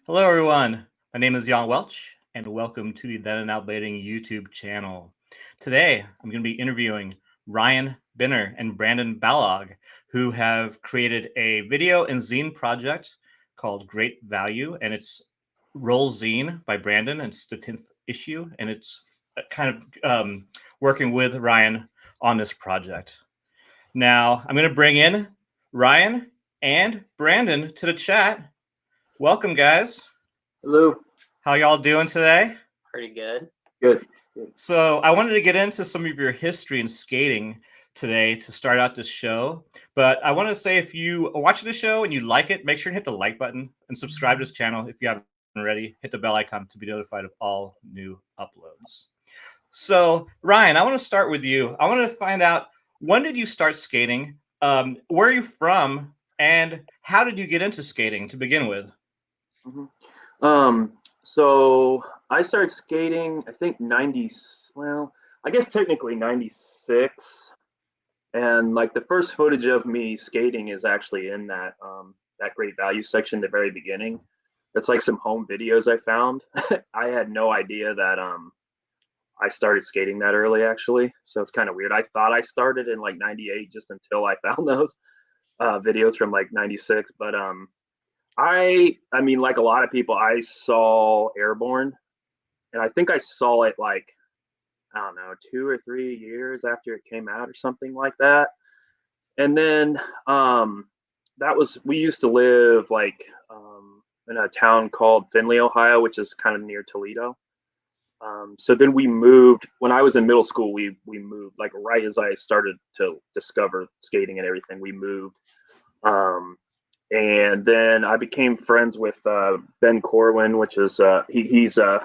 Hello, everyone. My name is Jan Welch, and welcome to the Then and Now Blading YouTube channel. Today, I'm going to be interviewing Ryan Binner and Brandon Ballog, who have created a video and zine project called Great Value, and it's Roll Zine by Brandon, and it's the 10th issue, and it's kind of working with Ryan on this project. Now, I'm going to bring in Ryan and Brandon to the chat. Welcome, guys. Hello. How y'all doing today? Pretty good. Good. So I wanted to get into some of your history in skating today to start out this show. But I want to say, if you are watching the show and you like it, make sure to hit the like button and subscribe to this channel if you haven't already. Hit the bell icon to be notified of all new uploads. So Ryan, I want to start with you. I want to find out, when did you start skating? Where are you from? And how did you get into skating to begin with? So I started skating, I think I guess technically 96. And like the first footage of me skating is actually in that Great Value section, the very beginning. That's like some home videos I found. I had no idea that I started skating that early, actually. So it's kind of weird. I thought I started in like 98 just until I found those videos from like 96. But I mean, like a lot of people, I saw Airborne, and I think I saw it like, I don't know, 2 or 3 years after it came out or something like that. And then we used to live like in a town called Findlay, Ohio, which is kind of near Toledo. So then we moved. When I was in middle school, we moved, like right as I started to discover skating and everything, we moved. And then I became friends with Ben Corwin, which is he's a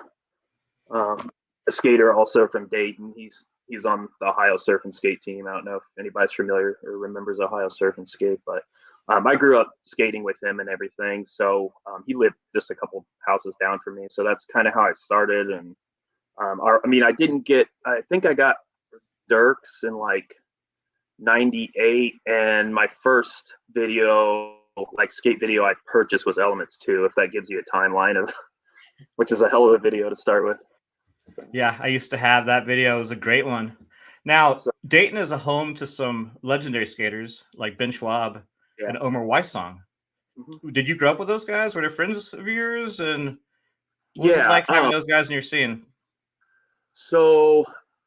skater also from Dayton. He's on the Ohio Surf and Skate team. I don't know if anybody's familiar or remembers Ohio Surf and Skate, but I grew up skating with him and everything. So he lived just a couple houses down from me. So that's kind of how I started. And I think I got Dirks in like 98, and my first video, like skate video I purchased, was Elements 2, if that gives you a timeline of, which is a hell of a video to start with. Yeah, I used to have that video. It was a great one. Now, Dayton is a home to some legendary skaters like Ben Schwab and Omar Weissong. Mm-hmm. Did you grow up with those guys? Were they friends of yours? And what was it like having those guys in your scene? So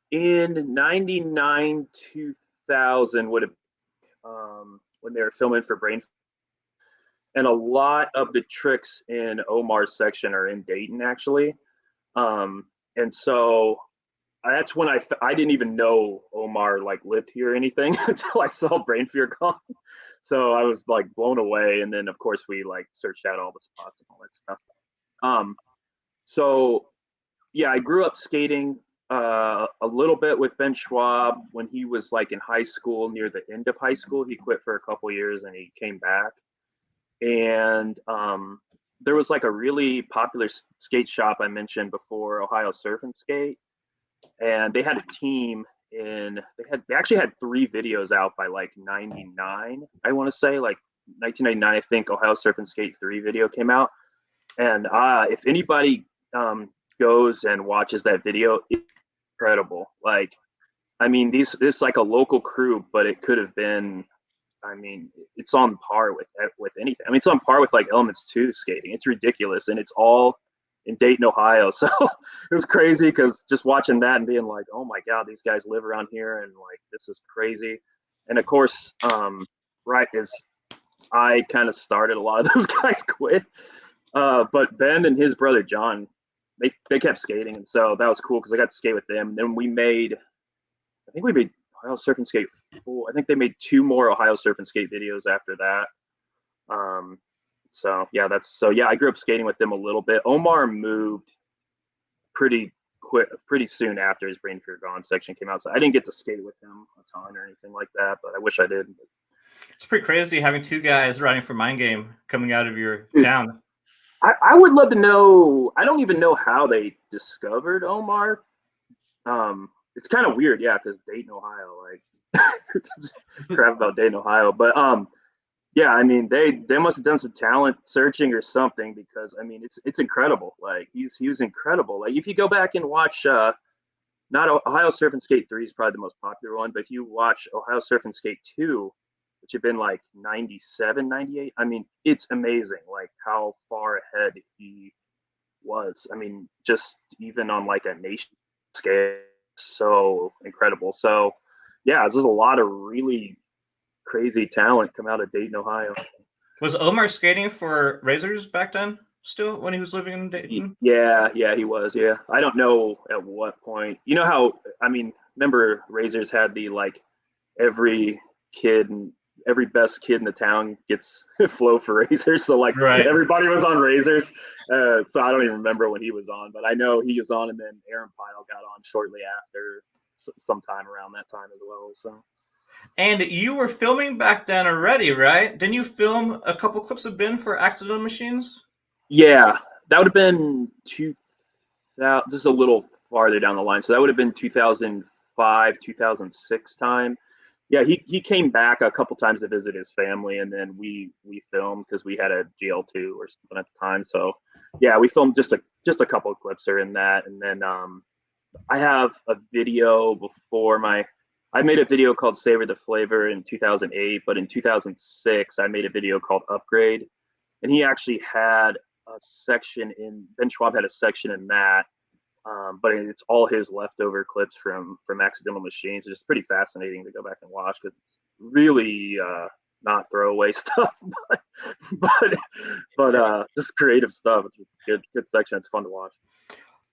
in 99, 2000 would have when they were filming for Brain, and a lot of the tricks in Omar's section are in Dayton, actually. And so that's when I didn't even know Omar like lived here or anything until I saw Brain Fear Gone. So I was like blown away. And then of course we like searched out all the spots and all that stuff. So yeah, I grew up skating a little bit with Ben Schwab when he was like in high school. Near the end of high school, he quit for a couple years and he came back. And there was like a really popular skate shop I mentioned before, Ohio Surf and Skate, and they had a team they actually had 3 videos out by like 99. I want to say like 1999. I think Ohio Surf and Skate 3 video came out, and if anybody goes and watches that video, it's incredible. Like, I mean, this like a local crew, but it could have been, I mean, it's on par with anything. I mean, it's on par with like Elements 2 skating. It's ridiculous, and it's all in Dayton, Ohio. So it was crazy because just watching that and being like, oh my God, these guys live around here, and like this is crazy. And of course, right as I kind of started, a lot of those guys quit. But Ben and his brother John, they kept skating, and so that was cool because I got to skate with them. And then we made Ohio Surf and Skate 4. I think they made 2 more Ohio Surf and Skate videos after that. I grew up skating with them a little bit. Omar moved pretty soon after his Brain Fear Gone section came out, so I didn't get to skate with him a ton or anything like that, but I wish I did. It's pretty crazy having 2 guys riding for Mind Game coming out of your town. I would love to know. I don't even know how they discovered Omar. It's kind of weird, yeah, because Dayton, Ohio, like crap about Dayton, Ohio. But Yeah, I mean, they must have done some talent searching or something, because I mean, it's incredible. Like he was incredible. Like if you go back and watch, not Ohio Surf and Skate 3 is probably the most popular one, but if you watch Ohio Surf and Skate 2, which had been like 97, 98, I mean, it's amazing like how far ahead he was. I mean, just even on like a nation scale, so incredible. So yeah, there's a lot of really crazy talent come out of Dayton, Ohio. Was Omar skating for Razors back then still when he was living in Dayton? Yeah, he was. Yeah, I don't know at what point. You know how, I mean, remember Razors had the like every kid and every best kid in the town gets flow for Razors. So like Right. everybody was on Razors. So I don't even remember when he was on, but I know he was on, and then Aaron Pyle got on shortly after, sometime around that time as well. So. And you were filming back then already, right? Didn't you film a couple clips of Ben for Accidental Machines? Yeah, that would have been 2000. This is a little farther down the line, so that would have been 2005, 2006 time. Yeah, he came back a couple times to visit his family, and then we filmed because we had a GL2 or something at the time. So yeah, we filmed just a couple of clips are in that, and then I have a video before I made a video called Savor the Flavor in 2008, but in 2006 I made a video called Upgrade, and he actually had a section in Ben Schwab had a section in that, but it's all his leftover clips from Accidental Machines. It's pretty fascinating to go back and watch because it's really not throwaway stuff, but just creative stuff. It's a good section. It's fun to watch.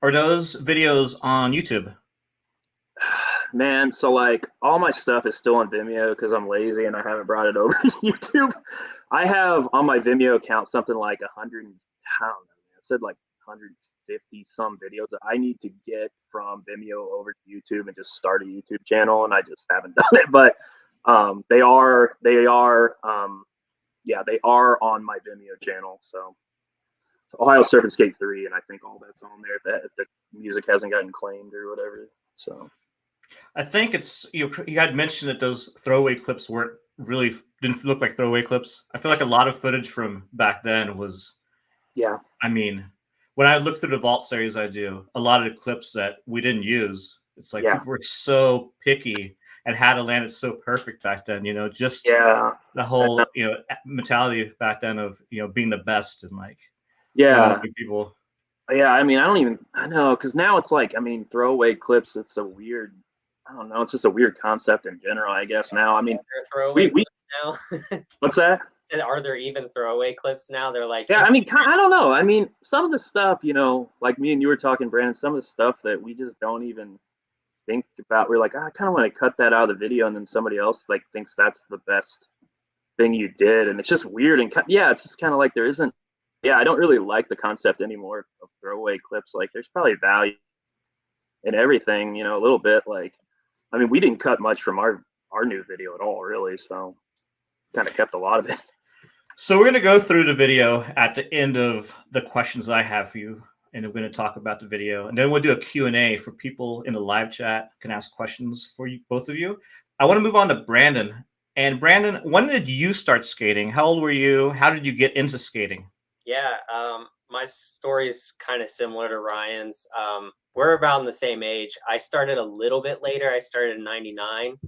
Are those videos on YouTube? Man, so like all my stuff is still on Vimeo because I'm lazy and I haven't brought it over to YouTube. I have on my Vimeo account something like 100, I don't know, it said like 150 some videos that I need to get from Vimeo over to YouTube and just start a YouTube channel, and I just haven't done it. But they are yeah, they are on my Vimeo channel. So Ohio Surf and Skate 3, and I think all that's on there if the music hasn't gotten claimed or whatever. So I think it's you had mentioned that those throwaway clips weren't really didn't look like throwaway clips. I feel like a lot of footage from back then was, yeah. I mean, when I look through the Vault series, I do a lot of the clips that we didn't use. It's like people were so picky and had to land it so perfect back then. You know, just the whole mentality back then of being the best and like people. Yeah, I mean, I know, because now it's like, I mean, throwaway clips, it's a weird, I don't know, it's just a weird concept in general, I guess now. I mean, throwaway clips now. What's that? Are there even throwaway clips now? They're like, yeah, I mean, I don't know. I mean, some of the stuff, like me and you were talking, Brandon, some of the stuff that we just don't even think about. We're like, I kind of want to cut that out of the video, and then somebody else like thinks that's the best thing you did, and it's just weird. And it's just kind of like there isn't. Yeah, I don't really like the concept anymore of throwaway clips. Like, there's probably value in everything, a little bit. Like, I mean, we didn't cut much from our new video at all, really. So, kind of kept a lot of it. So we're going to go through the video at the end of the questions I have for you, and we're going to talk about the video, and then we'll do a Q&A for people in the live chat can ask questions for you, both of you. I want to move on to Brandon. And Brandon, when did you start skating? How old were you? How did you get into skating? Yeah, my story's kind of similar to Ryan's. We're around the same age. I started a little bit later. I started in 99,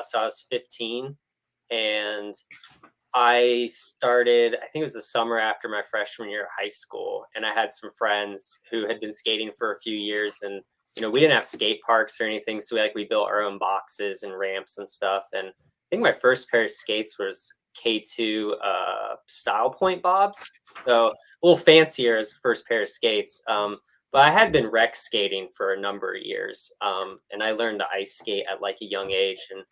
so I was 15. And I started, I think it was the summer after my freshman year of high school. And I had some friends who had been skating for a few years. And, we didn't have skate parks or anything. So we built our own boxes and ramps and stuff. And I think my first pair of skates was K2 Style Point Bobs. So a little fancier as the first pair of skates. But I had been rec skating for a number of years. And I learned to ice skate at like a young age. And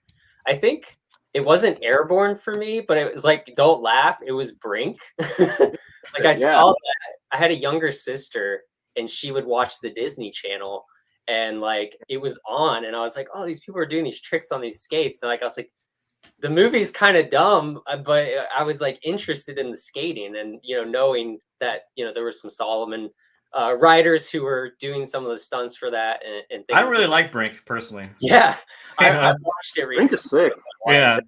I think it wasn't airborne for me, but it was like, don't laugh, it was brink. Like I saw that. I had a younger sister and she would watch the Disney Channel, and like it was on, and I was like, oh, these people are doing these tricks on these skates. And like I was like, the movie's kind of dumb, but I was like interested in the skating, and knowing that there were some Solomon riders who were doing some of the stunts for that and things. I really like Brink personally. Yeah, I watched it recently. Brink is sick. Yeah.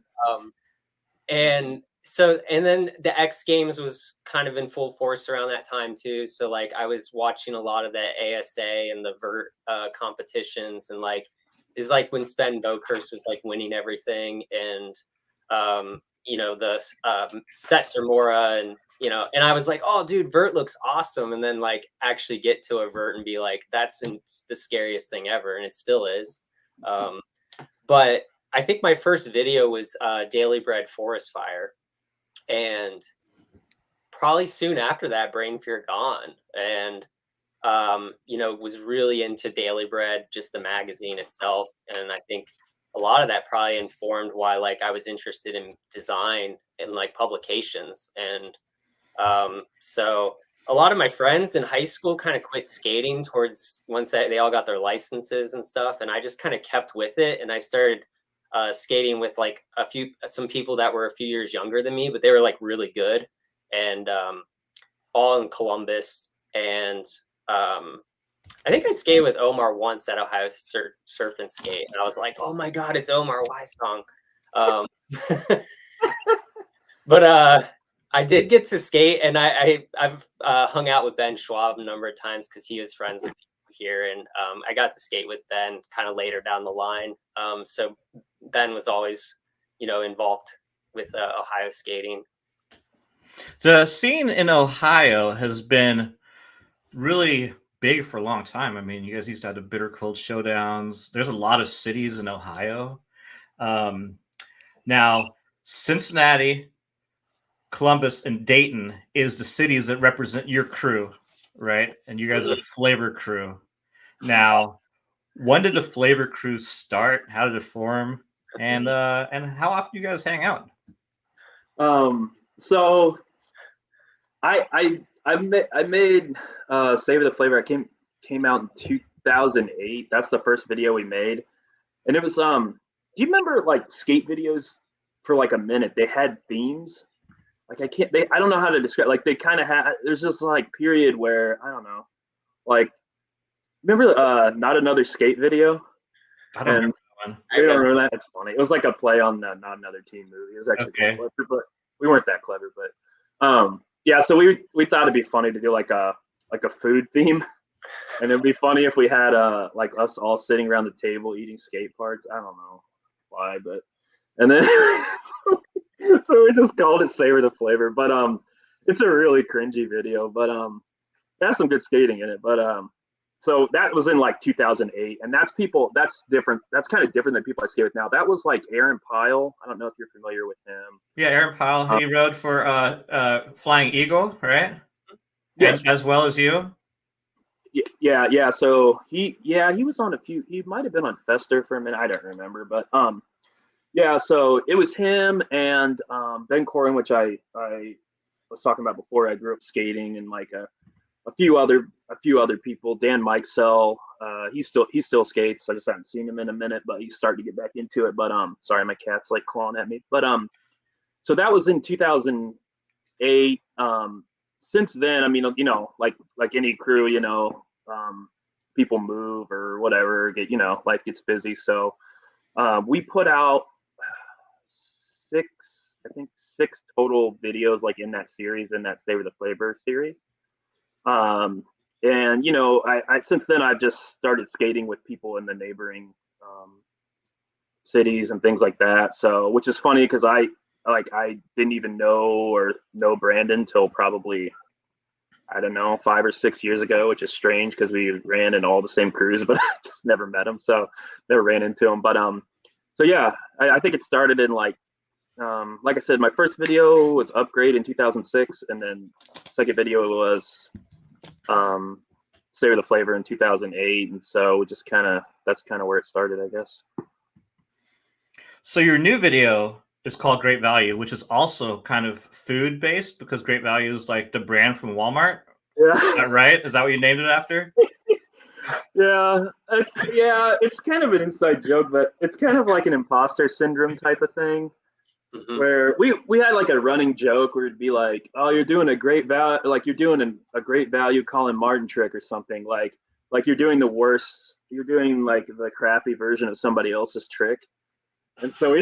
And So, and then the X Games was kind of in full force around that time too. So like I was watching a lot of the ASA and the vert competitions, and like it's like when Sven Bokerst was like winning everything, and the Setzer Mora, and and I was like, oh dude, vert looks awesome, and then like actually get to a vert and be like, that's the scariest thing ever, and it still is. But I think my first video was Daily Bread Forest Fire. And probably soon after that, Brain Fear Gone, and was really into Daily Bread, just the magazine itself. And I think a lot of that probably informed why like I was interested in design and like publications. And so a lot of my friends in high school kind of quit skating towards once that they all got their licenses and stuff, and I just kind of kept with it, and I started skating with like some people that were a few years younger than me, but they were like really good, and all in Columbus. And I think I skated with Omar once at Ohio Surf and Skate, and I was like, oh my god, it's Omar Wysong. But I did get to skate, and I've hung out with Ben Schwab a number of times because he was friends with people here, and I got to skate with Ben kind of later down the line. So Ben was always, involved with Ohio skating. The scene in Ohio has been really big for a long time. I mean, you guys used to have the Bitter Cold Showdowns. There's a lot of cities in Ohio. Now, Cincinnati, Columbus, and Dayton is the cities that represent your crew, right? And you guys are the Flavor Crew. Now, when did the Flavor Crew start? How did it form? And how often do you guys hang out? So I made Savor the Flavor. I came out in 2008. That's the first video we made, and it was do you remember like skate videos for like a minute? They had themes. Like I don't know how to describe. Like they kind of had. There's this like period where I don't know. Like remember Not Another Skate video? I don't remember that one. I don't remember that. It's funny. It was like a play on the Not Another Teen movie. It was actually clever, but we weren't that clever. But yeah. So we thought it'd be funny to do like a food theme, and it'd be funny if we had like us all sitting around the table eating skate parts. I don't know why, but and then so we just called it Savor the Flavor. But it's a really cringy video, but it has some good skating in it. But so that was in like 2008, and that's different. That's kind of different than people I skate with now. That was like Aaron Pyle. I don't know if you're familiar with him. Yeah, Aaron Pyle. He rode for Flying Eagle, right? Yes. As well as you. Yeah. So he was on a few. He might have been on Fester for a minute. I don't remember, but yeah. So it was him and Ben Corin, which I was talking about before. I grew up skating, and like a few other people. Dan Mikesell, he still skates. I just haven't seen him in a minute, but he's starting to get back into it. But sorry, my cat's like clawing at me. But so that was in 2008. Since then, I mean, like any crew, people move or whatever. Life gets busy. So we put out six total videos like in that series, in that Savor the Flavor series. And I since then I've just started skating with people in the neighboring cities and things like that. So, which is funny because I didn't even know Brandon till probably, I don't know, 5 or 6 years ago, which is strange because we ran in all the same crews, but I just never met him, so never ran into him. But so yeah, I think it started in like I said, my first video was Upgrade in 2006, and then second video was Savor the Flavor in 2008, and so that's kind of where it started, I guess. So your new video is called Great Value, which is also kind of food based because Great Value is like the brand from Walmart. Yeah. Is that right? Is that what you named it after? It's kind of an inside joke, but it's kind of like an imposter syndrome type of thing. Mm-hmm. Where we had like a running joke where it'd be like, oh, you're doing a great value, like you're doing a great value Colin Martin trick or something, like you're doing the worst, you're doing like the crappy version of somebody else's trick. And so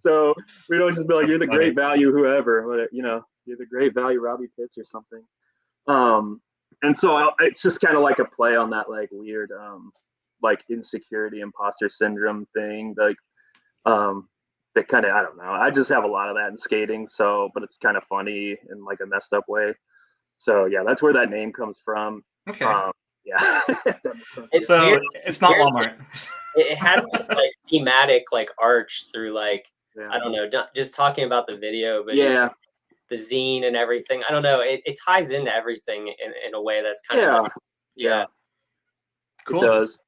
So we don't just be like, That's you're the funny. great value, whoever, you know, you're the great value, Robbie Pitts or something. And so it's just kind of like a play on that like weird, like insecurity, imposter syndrome thing. Like, that kind of, I don't know. I just have a lot of that in skating. So, but it's kind of funny in like a messed up way. So yeah, that's where that name comes from. Okay. Yeah. It's So weird. it's not weird. Walmart. It has this like thematic like arch through like Yeah. I don't know, not just talking about the video, but Yeah. the zine and everything. I don't know. It ties into everything in a way that's kind of Yeah. nice. Yeah. Cool. It does.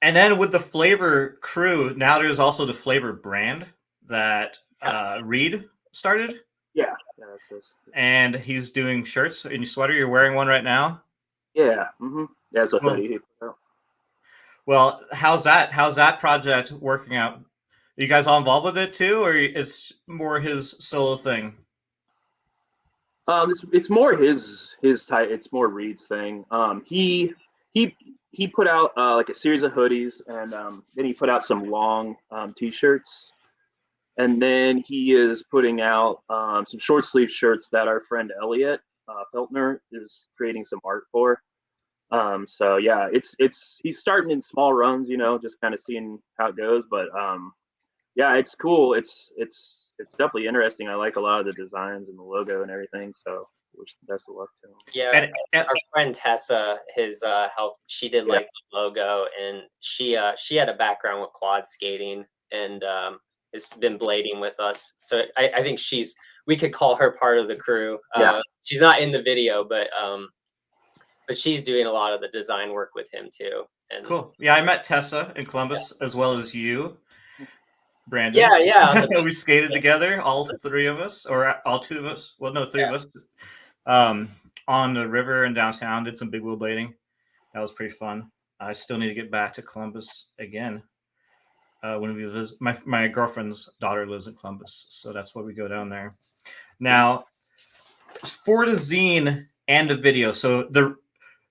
And then with the Flavor crew, now there's also the Flavor brand that Reed started. Yeah. Yeah. That's just, And he's doing shirts and your sweater. You're wearing one right now. yeah. Mm-hmm. Yeah. It's a Cool. hoodie. He put out. Well, how's that project working out? Are you guys all involved with it too, or it's more his solo thing? It's more his type. It's more Reed's thing. He put out like a series of hoodies, and then he put out some long t-shirts, and then he is putting out some short sleeve shirts that our friend Elliot Feltner is creating some art for. So yeah, he's starting in small runs, you know, just kind of seeing how it goes. But yeah, it's cool. It's definitely interesting. I like a lot of the designs and the logo and everything. So wish the best of luck to him. Yeah, our friend Tessa, his help. She did like the logo, and she had a background with quad skating, and has been blading with us. So I think we could call her part of the crew. She's not in the video, but she's doing a lot of the design work with him too. And cool. Yeah, I met Tessa in Columbus as well as you, Brandon. Yeah. We skated together, all three of us, or all two of us. Well, no, three of us. On the river in downtown, did some big wheel blading. That was pretty fun. I still need to get back to Columbus again. When we visit, my girlfriend's daughter lives in Columbus, so that's why we go down there. Now, for the zine and the video, so the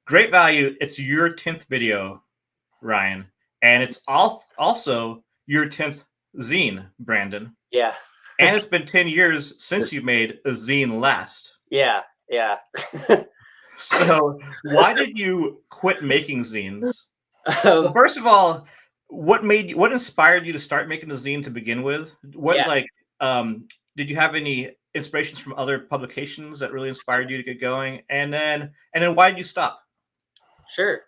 Great Value, it's your 10th video, Ryan, and it's also your 10th zine, Brandon. Yeah. And it's been 10 years since you made a zine last. Yeah. So why did you quit making zines? Well, first of all, what inspired you to start making a zine to begin with? Did you have any inspirations from other publications that really inspired you to get going? And then why did you stop? Sure.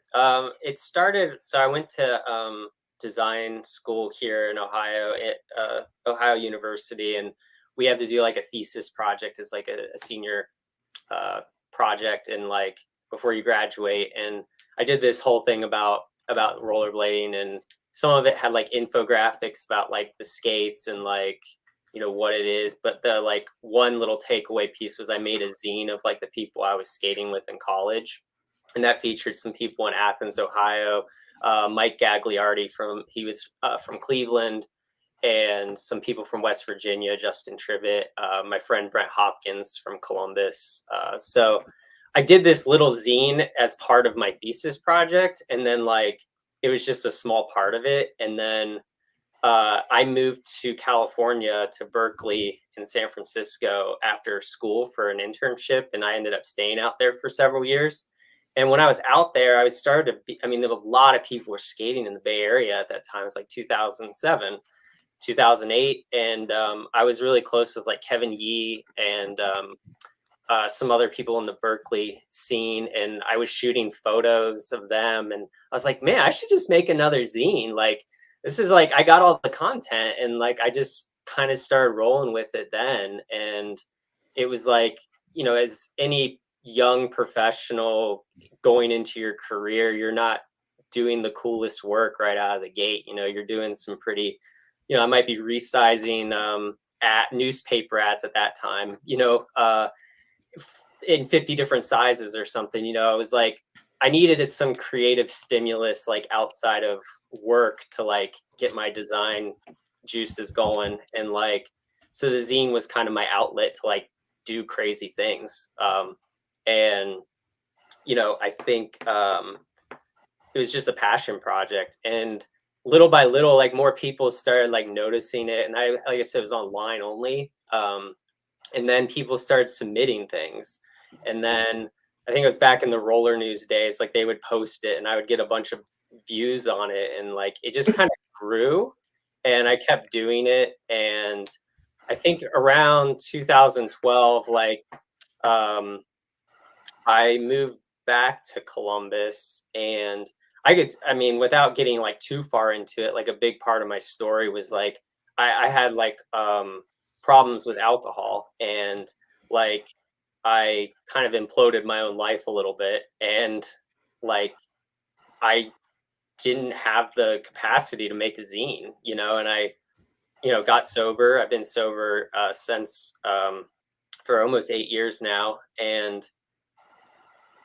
It started, so I went to design school here in Ohio at Ohio University, and we have to do like a thesis project as like a senior project and like before you graduate. And I did this whole thing about rollerblading, and some of it had like infographics about like the skates and like, you know, what it is. But the like one little takeaway piece was I made a zine of like the people I was skating with in college. And that featured some people in Athens, Ohio, Mike Gagliardi from Cleveland, and some people from West Virginia, Justin Trivet, my friend Brent Hopkins from Columbus. So I did this little zine as part of my thesis project, and then like it was just a small part of it. And then I moved to California, to Berkeley in San Francisco after school for an internship, and I ended up staying out there for several years. And when I was out there, there were a lot of people were skating in the Bay Area at that time. It was like 2007, 2008. And I was really close with like Kevin Yee and some other people in the Berkeley scene. And I was shooting photos of them. And I was like, man, I should just make another zine. Like, this is like, I got all the content, and like, I just kind of started rolling with it then. And it was like, you know, as any young professional going into your career, you're not doing the coolest work right out of the gate. You know, you're doing some pretty, you know, I might be resizing at newspaper ads at that time, you know, in 50 different sizes or something. You know, I was like, I needed some creative stimulus like outside of work to like get my design juices going. And like, so the zine was kind of my outlet to like do crazy things. And, you know, I think it was just a passion project. And little by little, like more people started like noticing it. And like I said, it was online only. And then people started submitting things. And then I think it was back in the roller news days, like they would post it and I would get a bunch of views on it. And like it just kind of grew and I kept doing it. And I think around 2012, like I moved back to Columbus and I mean, without getting like too far into it, like a big part of my story was like, I had like problems with alcohol and like I kind of imploded my own life a little bit. And like, I didn't have the capacity to make a zine, and I, got sober. I've been sober since for almost 8 years now. And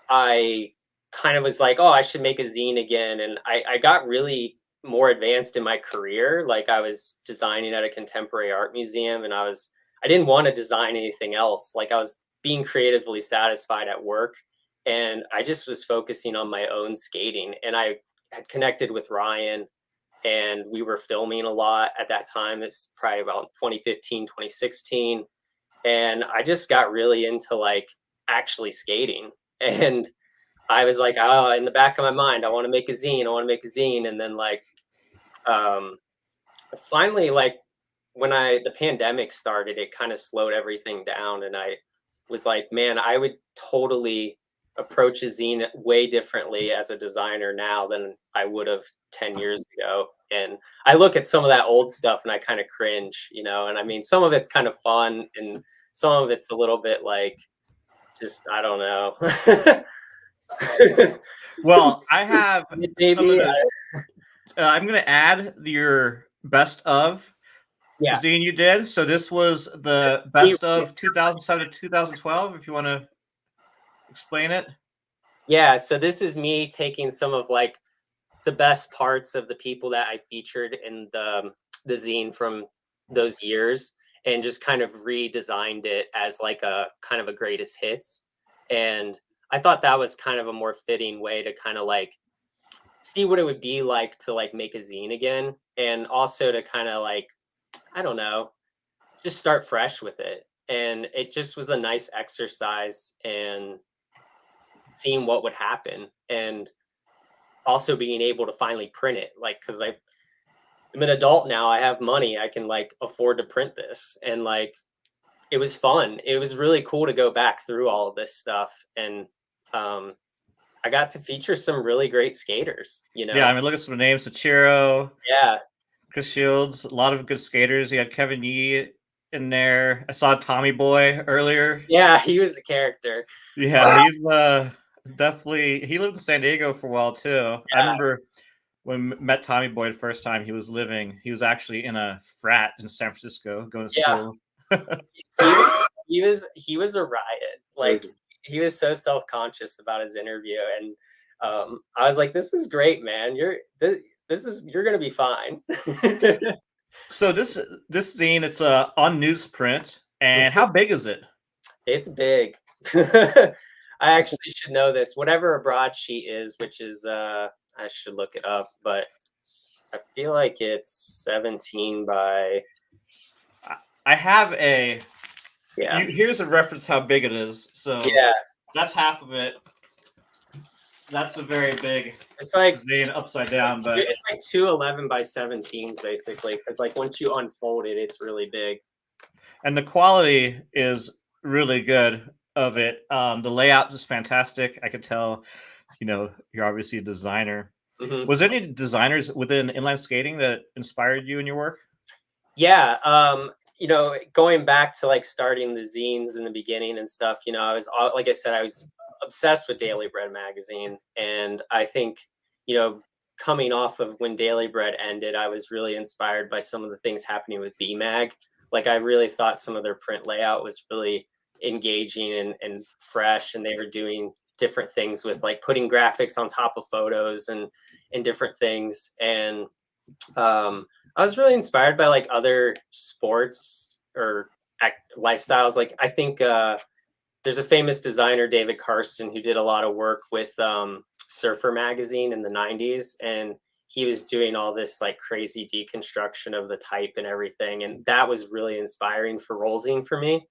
I kind of was like, oh, I should make a zine again. And I got really more advanced in my career. Like I was designing at a contemporary art museum and I didn't want to design anything else. Like I was being creatively satisfied at work and I just was focusing on my own skating. And I had connected with Ryan and we were filming a lot at that time. It's probably about 2015, 2016. And I just got really into like actually skating. And I was like, oh, in the back of my mind, I want to make a zine. I want to make a zine. And then like, finally, like when the pandemic started, it kind of slowed everything down. And I was like, man, I would totally approach a zine way differently as a designer now than I would have 10 years ago. And I look at some of that old stuff and I kind of cringe, and I mean, some of it's kind of fun and some of it's a little bit like, just, I don't know. Well, I have Maybe, some of the, I'm going to add your best of yeah. zine you did. So this was the best of 2007 to 2012, if you want to explain it. Yeah, so this is me taking some of like the best parts of the people that I featured in the zine from those years and just kind of redesigned it as like a kind of a greatest hits. And I thought that was kind of a more fitting way to kind of like see what it would be like to like make a zine again. And also to kind of like, I don't know, just start fresh with it. And it just was a nice exercise and seeing what would happen. And also being able to finally print it, like, because I'm an adult now, I have money, I can like afford to print this. And like, it was fun. It was really cool to go back through all of this stuff. And I got to feature some really great skaters, Yeah, I mean, look at some names: Sachiro, Yeah. Chris Shields, a lot of good skaters. You had Kevin Yee in there. I saw Tommy Boy earlier. Yeah, he was a character. Yeah, he's definitely, he lived in San Diego for a while too. Yeah. I remember when met Tommy Boy the first time, he was actually in a frat in San Francisco going to school. He was a riot. Like he was so self-conscious about his interview. And I was like, this is great, man. You're gonna be fine. So this zine, it's on newsprint. And how big is it? It's big. I actually should know this. Whatever a broadsheet is, which is I should look it up, but I feel like it's 17 by. I have a. Yeah. Here's a reference how big it is. So yeah, that's half of it. That's a very big. It's like zine upside down, but it's like 2 11 by 17s basically. Because like once you unfold it, it's really big. And the quality is really good of it. The layout is fantastic. I could tell, you're obviously a designer. Mm-hmm. Was there any designers within inline skating that inspired you in your work? Yeah. Going back to like starting the zines in the beginning and stuff, I was, like I said, I was obsessed with Daily Bread magazine. And I think, coming off of when Daily Bread ended, I was really inspired by some of the things happening with B-Mag. Like I really thought some of their print layout was really engaging and fresh. And they were doing different things with like putting graphics on top of photos and different things. And I was really inspired by like other sports or lifestyles. Like I think there's a famous designer, David Karsten, who did a lot of work with Surfer magazine in the 90s. And he was doing all this like crazy deconstruction of the type and everything, and that was really inspiring for Roll Zine for me.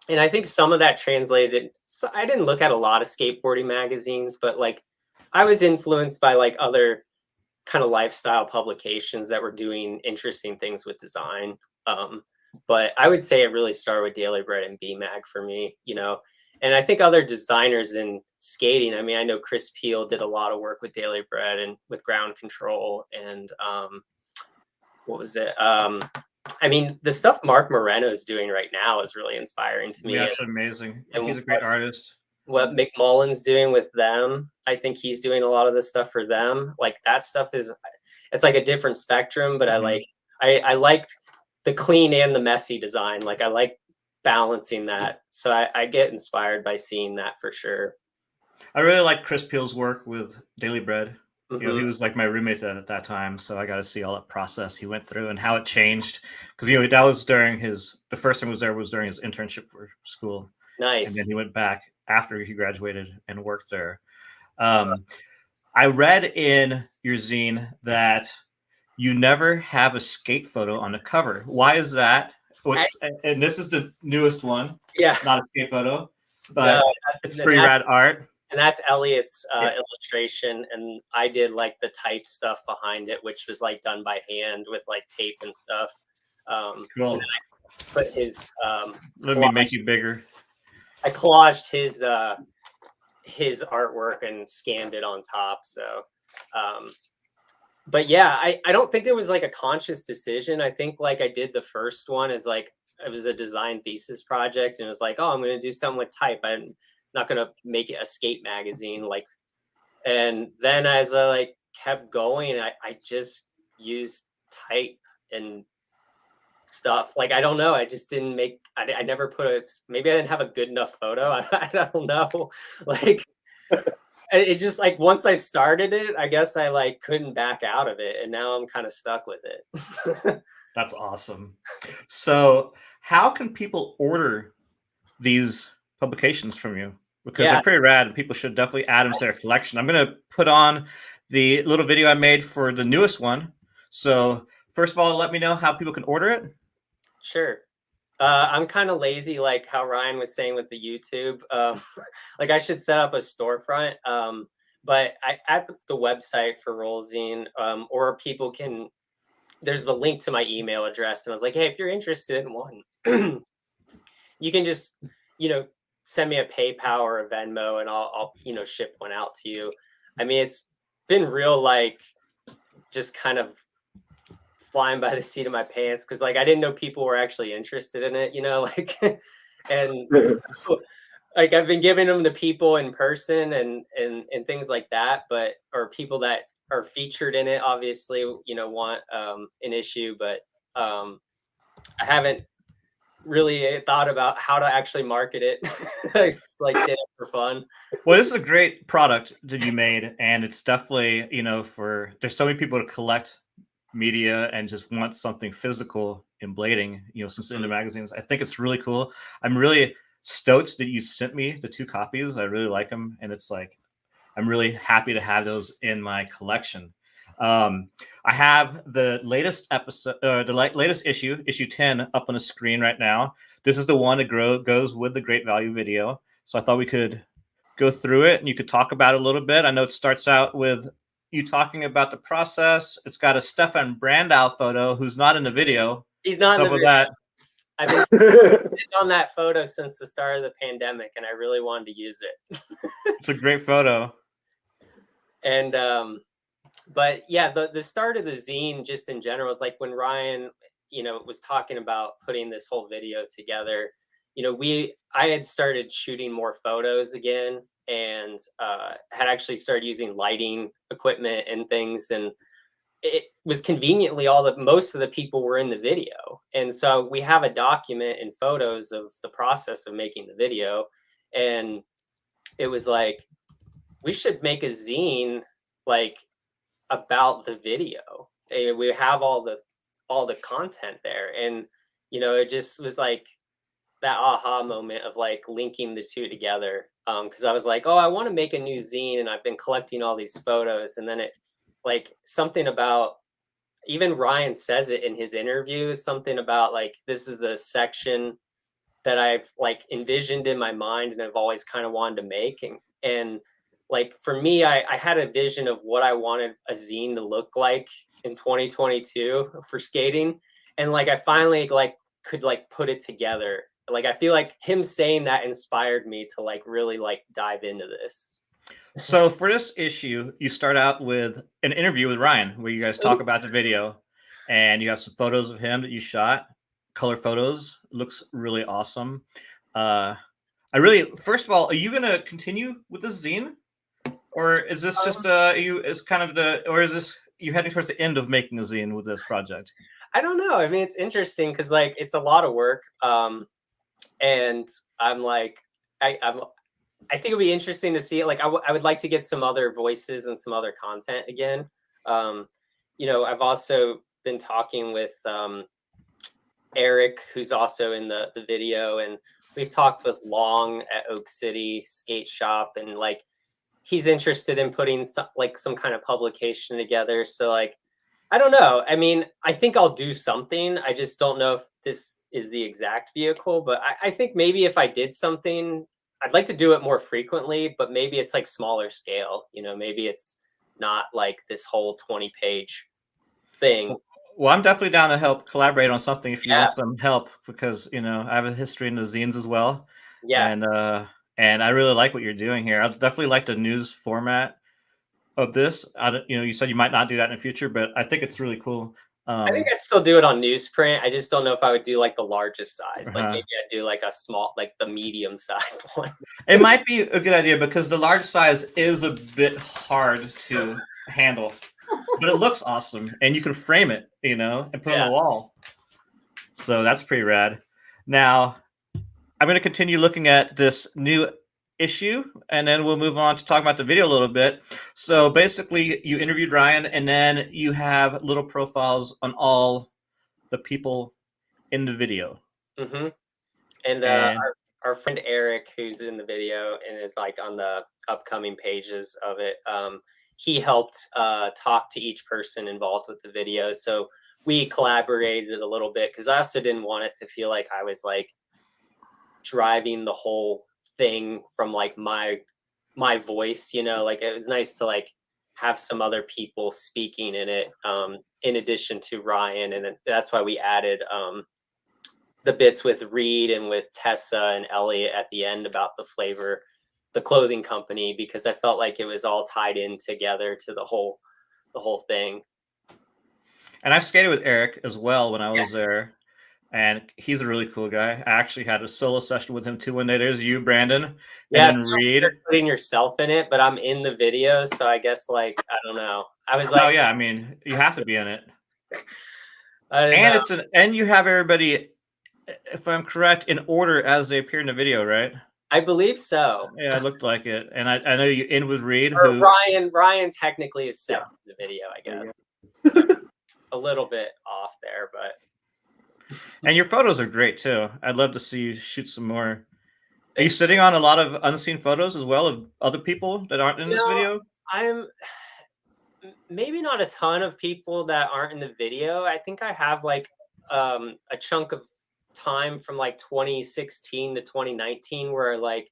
And I think some of that translated. So I didn't look at a lot of skateboarding magazines, but like I was influenced by like other kind of lifestyle publications that were doing interesting things with design. But I would say it really started with Daily Bread and BMag for me, you know. And I think other designers in skating, I mean, I know Chris Peel did a lot of work with Daily Bread and with Ground Control and what was it? I mean, the stuff Mark Moreno is doing right now is really inspiring to me. Yeah, actually amazing. And He's a great artist. What McMullen's doing with them, I think he's doing a lot of this stuff for them. Like that stuff is, it's like a different spectrum, but I like the clean and the messy design. Like I like balancing that. So I get inspired by seeing that for sure. I really like Chris Peel's work with Daily Bread. Mm-hmm. You know, he was like my roommate at that time, so I got to see all that process he went through and how it changed. Because you know that was during the first time he was there was during his internship for school. Nice. And then he went back after he graduated and worked there. I read in your zine that you never have a skate photo on the cover. Why is that? And this is the newest one. Yeah. Not a skate photo, but it's pretty rad art. And that's Elliot's illustration, and I did like the type stuff behind it, which was like done by hand with like tape and stuff. Cool. And then I put his let me make you bigger. I collaged his artwork and scanned it on top. So, but yeah, I don't think there was like a conscious decision. I think like I did the first one as like it was a design thesis project, and it was like, oh, I'm going to do something with type. I'm not going to make it a skate magazine. Like, and then as I like kept going, I just used type and stuff. Like, I don't know. I just didn't make, I never put maybe I didn't have a good enough photo. I don't know. Like, it just like, once I started it, I guess I like couldn't back out of it. And now I'm kind of stuck with it. That's awesome. So how can people order these publications from you? Because they're pretty rad and people should definitely add them to their collection. I'm going to put on the little video I made for the newest one. So first of all, let me know how people can order it. Sure. I'm kind of lazy, like how Ryan was saying with the YouTube. Like I should set up a storefront. But at the website for Roll Zine, or people can, there's the link to my email address. And I was like, hey, if you're interested in one, you can just, you know, send me a PayPal or a Venmo and I'll, you know, ship one out to you. I mean, it's been real, like just kind of flying by the seat of my pants. Cause like, I didn't know people were actually interested in it, you know, like, and so, like, I've been giving them to people in person and things like that, but, or people that are featured in it, obviously, you know, want an issue, but I haven't really thought about how to actually market it. I just like did it for fun. Well, this is a great product that you made, and it's definitely, you know, there's so many people to collect media and just want something physical in blading, you know, since in the magazines. I think it's really cool. I'm really stoked that you sent me the 2 copies. I really like them, and it's like I'm really happy to have those in my collection. I have the latest episode, latest issue 10, up on the screen right now. This is the one that goes with the Great Value video. So I thought we could go through it and you could talk about it a little bit. I know it starts out with you talking about the process. It's got a Stefan Brandow photo who's not in the video. He's not in the video. That. I've been sitting on that photo since the start of the pandemic, and I really wanted to use it. It's a great photo. And but yeah, the start of the zine just in general is like when Ryan, you know, was talking about putting this whole video together, you know, I had started shooting more photos again and had actually started using lighting equipment and things, and it was conveniently most of the people were in the video. And so we have a document and photos of the process of making the video. And it was like, we should make a zine like about the video. We have all the content there. And, you know, it just was like that aha moment of like linking the two together. Cause I was like, oh, I want to make a new zine, and I've been collecting all these photos. And then it like something about, even Ryan says it in his interviews, something about like, this is the section that I've like envisioned in my mind and I've always kind of wanted to make. And like for me, I had a vision of what I wanted a zine to look like in 2022 for skating. And like I finally like could like put it together. Like I feel like him saying that inspired me to like really like dive into this. So for this issue, you start out with an interview with Ryan where you guys talk about the video, and you have some photos of him that you shot, color photos. Looks really awesome. First of all, are you going to continue with this zine, or is this just or is this you heading towards the end of making a zine with this project? I don't know. I mean, it's interesting because like it's a lot of work, and I'm like, I think it'd be interesting to see it. Like, I would like to get some other voices and some other content again. You know, I've also been talking with Eric, who's also in the video, and we've talked with Long at Oak City Skate Shop, and like he's interested in putting some kind of publication together. So like, I don't know. I mean, I think I'll do something. I just don't know if this is the exact vehicle, but I think maybe if I did something, I'd like to do it more frequently, but maybe it's like smaller scale, you know, maybe it's not like this whole 20-page thing. Well, I'm definitely down to help collaborate on something if you Yeah. want some help, because, you know, I have a history in the zines as well. Yeah. And I really like what you're doing here. I definitely like the news format of this. You know, you said you might not do that in the future, but I think it's really cool. I think I'd still do it on newsprint. I just don't know if I would do like the largest size. Like Uh-huh. maybe I'd do like a small, like the medium sized one. It might be a good idea because the large size is a bit hard to handle, but it looks awesome, and you can frame it, you know, and put it on the wall. So that's pretty rad. Now, I'm going to continue looking at this new issue, and then we'll move on to talk about the video a little bit. So basically, you interviewed Ryan, and then you have little profiles on all the people in the video. Mm-hmm. And our friend Eric, who's in the video and is like on the upcoming pages of it, he helped talk to each person involved with the video. So we collaborated a little bit because I also didn't want it to feel like I was like driving the whole thing from like my voice, you know. Like it was nice to like have some other people speaking in it, in addition to Ryan, and that's why we added the bits with Reed and with Tessa and Elliot at the end about the flavor, the clothing company, because I felt like it was all tied in together to the whole thing. And I've skated with Eric as well when I was there, and he's a really cool guy. I actually had a solo session with him too one day. There's you, Brandon, and then Reed. You're putting yourself in it, but I'm in the video, so I guess like I don't know. I was like, oh yeah, I mean you have to be in it. And and you have everybody, if I'm correct, in order as they appear in the video, right? I believe so. Yeah, it looked like it. And I know you end with Reed. Ryan technically is second in the video, I guess. So, a little bit off there, but. And your photos are great too. I'd love to see you shoot some more. Are you sitting on a lot of unseen photos as well of other people that aren't in this video? I'm maybe not a ton of people that aren't in the video. I think I have like a chunk of time from like 2016 to 2019 where like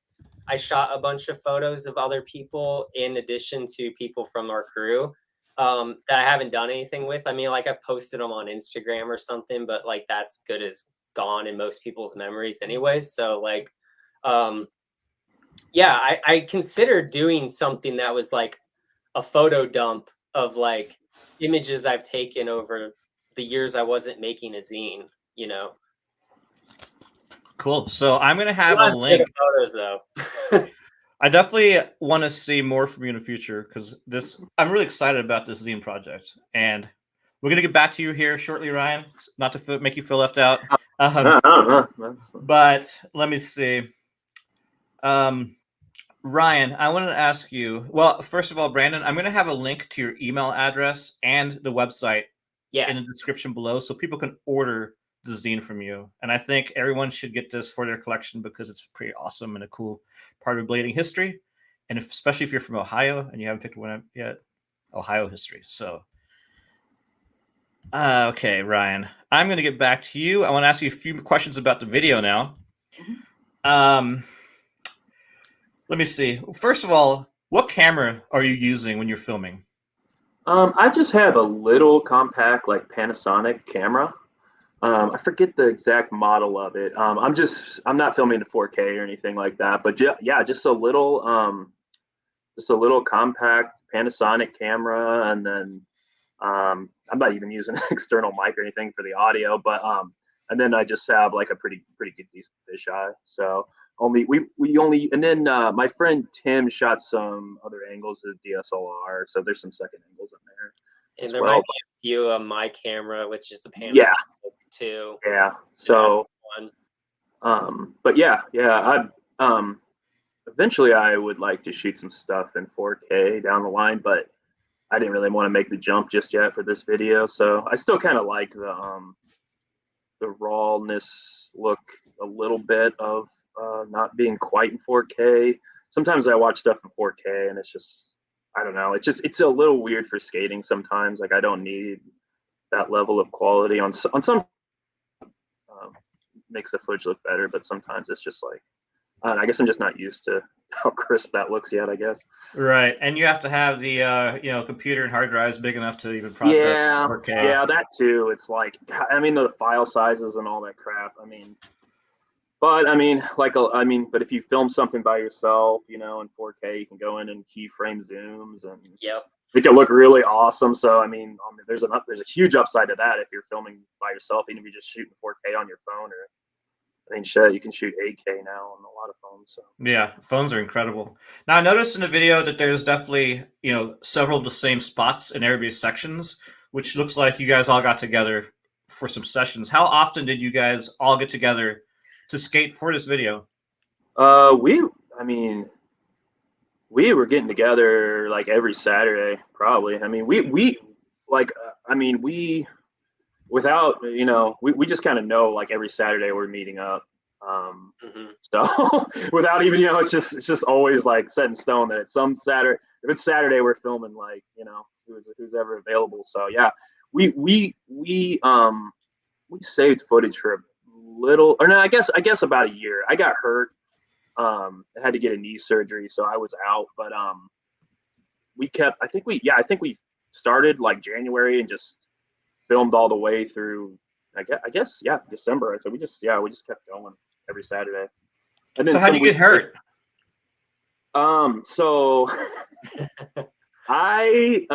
I shot a bunch of photos of other people in addition to people from our crew that I haven't done anything with. I mean, like I've posted them on Instagram or something, but like that's good as gone in most people's memories anyways. So like, yeah, I considered doing something that was like a photo dump of like images I've taken over the years I wasn't making a zine, you know. Cool. So I'm going to have a link. Photos though. I definitely want to see more from you in the future because I'm really excited about this zine project, and we're going to get back to you here shortly, Ryan, not to make you feel left out. But let me see. Ryan, I wanted to ask you, well, first of all, Brandon, I'm going to have a link to your email address and the website in the description below so people can order the zine from you. And I think everyone should get this for their collection because it's pretty awesome and a cool part of blading history. And especially if you're from Ohio and you haven't picked one up yet, Ohio history. So, okay, Ryan, I'm going to get back to you. I want to ask you a few questions about the video now. Let me see. First of all, what camera are you using when you're filming? I just have a little compact, like Panasonic camera. I forget the exact model of it. I'm not filming to 4K or anything like that, but yeah, just a little compact Panasonic camera, and then I'm not even using an external mic or anything for the audio, but and then I just have like a pretty good decent fisheye. So we only, and then my friend Tim shot some other angles with DSLR, so there's some second angles in there. And as there well. might be a few of my camera, which is a Panasonic Yeah. too. Yeah. So, but yeah, eventually I would like to shoot some stuff in 4K down the line, but I didn't really want to make the jump just yet for this video. So I still kind of like the rawness look a little bit of not being quite in 4K. Sometimes I watch stuff in 4K and it's just, I don't know. It's a little weird for skating sometimes. Like I don't need that level of quality on some. Makes the footage look better, but sometimes it's just like, I guess I'm just not used to how crisp that looks yet, I guess. Right, and you have to have the computer and hard drives big enough to even process 4K. Yeah, that too. It's like, I mean, the file sizes and all that crap. I mean, but but if you film something by yourself, in 4K, you can go in and keyframe zooms and make it look really awesome. So I mean, there's a huge upside to that if you're filming by yourself, even if you're just shooting 4K on your phone, or I mean, shit, you can shoot 8K now on a lot of phones. So yeah, phones are incredible. Now I noticed in the video that there's definitely several of the same spots in everybody's sections, which looks like you guys all got together for some sessions. How often did you guys all get together to skate for this video? We were getting together like every Saturday, probably. I mean, we without, we just kind of know like every Saturday we're meeting up. So without even, it's just always like set in stone that it's some Saturday. If it's Saturday, we're filming like, who's ever available. So yeah, we saved footage for a little, or no, I guess about a year. I got hurt. I had to get a knee surgery, so I was out. But I think we started like January and just filmed all the way through. I guess December. So we just kept going every Saturday. And then so how did you get hurt? So I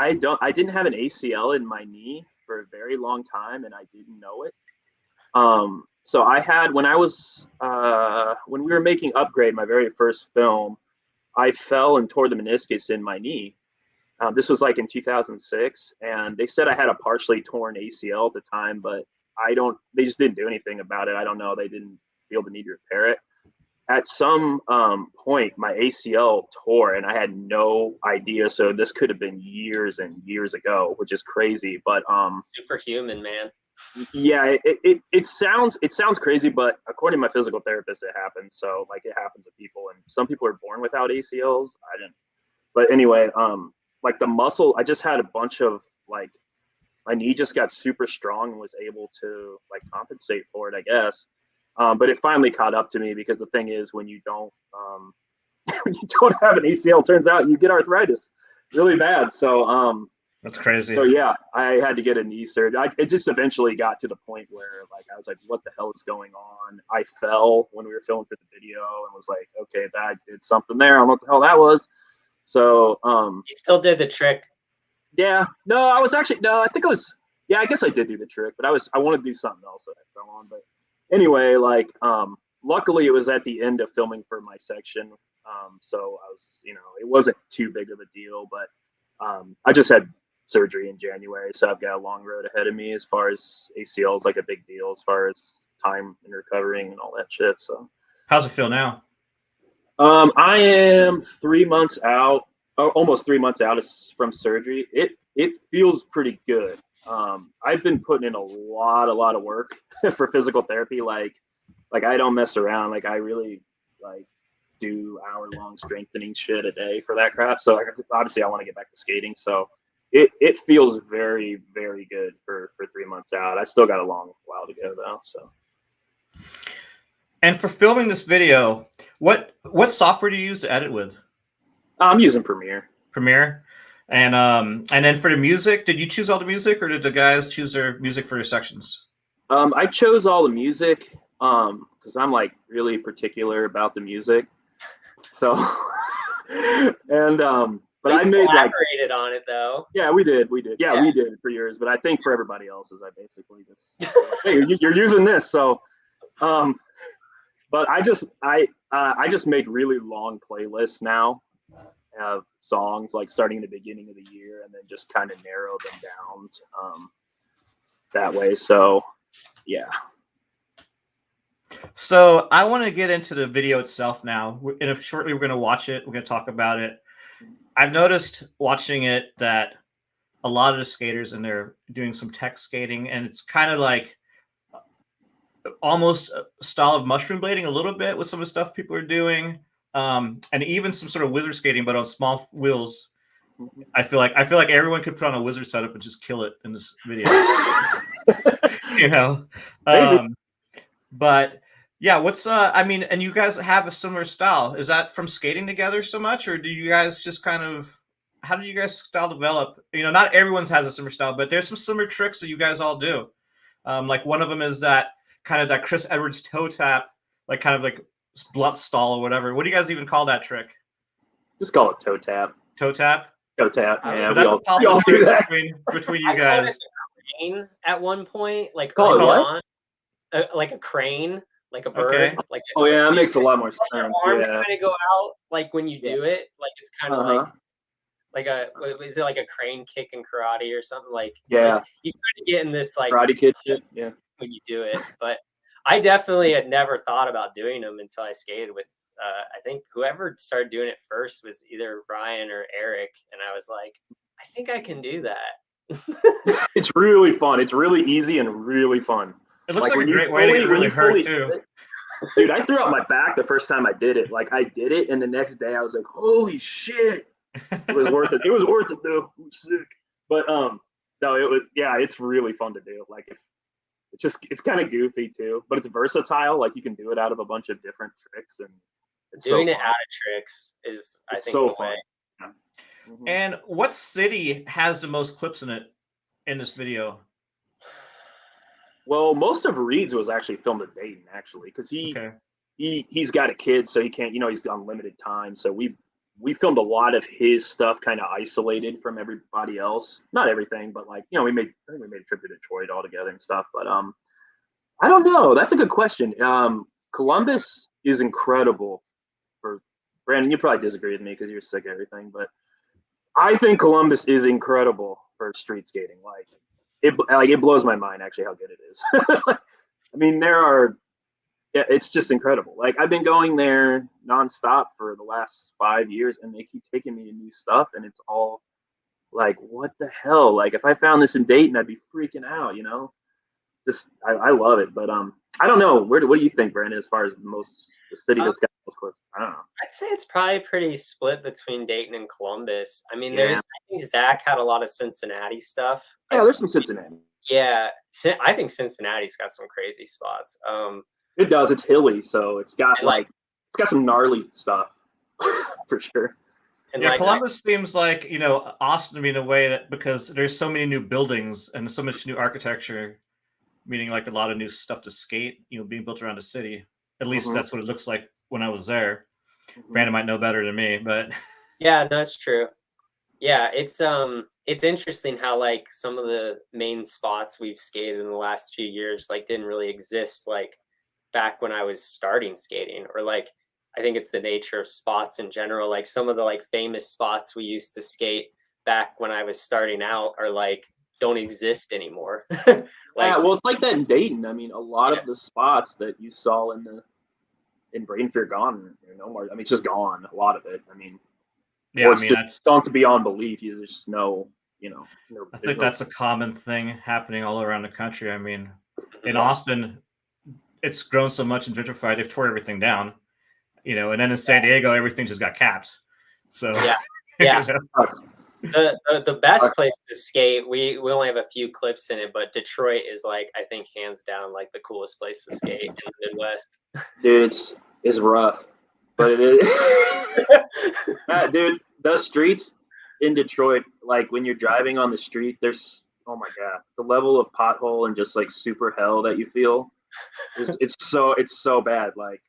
didn't have an ACL in my knee for a very long time, and I didn't know it. So I had, when we were making Upgrade, my very first film, I fell and tore the meniscus in my knee. This was like in 2006, and they said I had a partially torn ACL at the time, but they just didn't do anything about it. I don't know. They didn't feel the need to repair it. At some point, my ACL tore, and I had no idea. So this could have been years and years ago, which is crazy. But superhuman, man. Yeah, it sounds crazy, but according to my physical therapist, it happens. So like it happens to people, and some people are born without ACLs. I didn't. But anyway, like the muscle, I just had a bunch of like, my knee just got super strong and was able to like compensate for it, I guess. But it finally caught up to me, because the thing is, when you don't when you don't have an ACL, turns out you get arthritis really bad. So that's crazy. So yeah, I had to get a knee surgery. It just eventually got to the point where like I was like, what the hell is going on? I fell when we were filming for the video and was like, okay, that did something there. I don't know what the hell that was. So you still did the trick. Yeah. No, I was actually, no, I think I was, yeah, I guess I did do the trick, but I wanted to do something else that I fell on. But anyway, like luckily it was at the end of filming for my section. So I was, it wasn't too big of a deal, but I just had surgery in January, so I've got a long road ahead of me as far as ACL is like a big deal as far as time and recovering and all that shit. So how's it feel now? I am 3 months out, almost 3 months out from surgery. It feels pretty good. I've been putting in a lot of work for physical therapy. Like I don't mess around. Like I really like do hour-long strengthening shit a day for that crap. So obviously I want to get back to skating. So it feels very, very good for 3 months out. I still got a long while to go though. So. And for filming this video, what software do you use to edit with? I'm using Premiere. Premiere. And then for the music, did you choose all the music, or did the guys choose their music for your sections? I chose all the music because I'm like really particular about the music. So, and but I made collaborated on it though. Yeah, we did. Yeah, we did for yours. But I think for everybody else's, I basically just hey, you're using this, so. But I just make really long playlists now of songs, like starting in the beginning of the year and then just kind of narrow them down that way. So yeah. So I want to get into the video itself now. And shortly we're going to watch it. We're going to talk about it. I've noticed watching it that a lot of the skaters in there doing some tech skating, and it's kind of like almost a style of mushroom blading a little bit with some of the stuff people are doing, and even some sort of wizard skating, but on small wheels. I feel like everyone could put on a wizard setup and just kill it in this video. You know, but yeah, what's I mean, and you guys have a similar style. Is that from skating together so much, or do you guys just kind of, how do you guys style develop? You know, not everyone's has a similar style, but there's some similar tricks that you guys all do. Like one of them is that kind of that Chris Edwards toe tap, like kind of like blunt stall or whatever. What do you guys even call that trick? Just call it toe tap. Toe tap? Toe tap. Yeah, is that the popular trick between you guys? Crane at one point, like call it what? Like a crane, like a bird. Okay. Like that makes a lot more sense. Your arms kind of go out, like when you do it, like it's kind of like a, is it like a crane kick in karate or something? Like, like you kind of get in this like Karate Kid shit. Yeah. When you do it, but I definitely had never thought about doing them until I skated with I think whoever started doing it first was either Ryan or Eric, and I was like, I think I can do that. It's really fun. It's really easy and really fun. It looks like a great way to get really hurt too. Dude, I threw out my back the first time I did it. Like I did it, and the next day I was like, holy shit. It was worth it. It was worth it though. It was sick. But no, it was, it's really fun to do. Like it's kind of goofy too, but it's versatile. Like you can do it out of a bunch of different tricks, and it's doing it out of tricks is, I think, the way. Yeah. Mm-hmm. And what city has the most clips in it in this video? Well, most of Reed's was actually filmed at Dayton, actually, because he's got a kid, so he can't. He's on limited time, so we filmed a lot of his stuff kind of isolated from everybody else. Not everything, but like, I think we made a trip to Detroit all together and stuff. But I don't know. That's a good question. Columbus is incredible for Brandon. You probably disagree with me because you're sick of everything, but I think Columbus is incredible for street skating. Like it blows my mind actually how good it is. I mean, it's just incredible. Like I've been going there nonstop for the last 5 years, and they keep taking me to new stuff, and it's all like, what the hell? Like if I found this in Dayton, I'd be freaking out. Just I love it. But I don't know. What do you think, Brandon? As far as the city that's got the most clips, I don't know. I'd say it's probably pretty split between Dayton and Columbus. I mean, I think Zach had a lot of Cincinnati stuff. Yeah, there's some Cincinnati. Yeah, I think Cincinnati's got some crazy spots. It does. It's hilly, so it's got it's got some gnarly stuff for sure. And Columbus seems like Austin in a way that, because there's so many new buildings and so much new architecture, meaning like a lot of new stuff to skate, being built around the city. At least that's what it looks like when I was there. Brandon might know better than me, but yeah, no, that's true. Yeah, it's interesting how like some of the main spots we've skated in the last few years like didn't really exist like back when I was starting skating, or like I think it's the nature of spots in general. Like some of the like famous spots we used to skate back when I was starting out are like don't exist anymore. Well, it's like that in Dayton. I mean, a lot of the spots that you saw in Brain Fear gone, no more. I mean, it's just gone. A lot of it. I mean, it's stunk beyond belief. There's just no. I think that's a common thing happening all around the country. I mean, in Austin, it's grown so much and gentrified, they've tore everything down. you know, and then in San Diego, everything just got capped. So Yeah. you Yeah. know? The best place to skate, we only have a few clips in it, but Detroit is like, I think hands down like the coolest place to skate in the Midwest. Dude, it's rough, but it is. Dude, the streets in Detroit, like when you're driving on the street, there's, oh my god, the level of pothole and just like super hell that you feel it's so bad. Like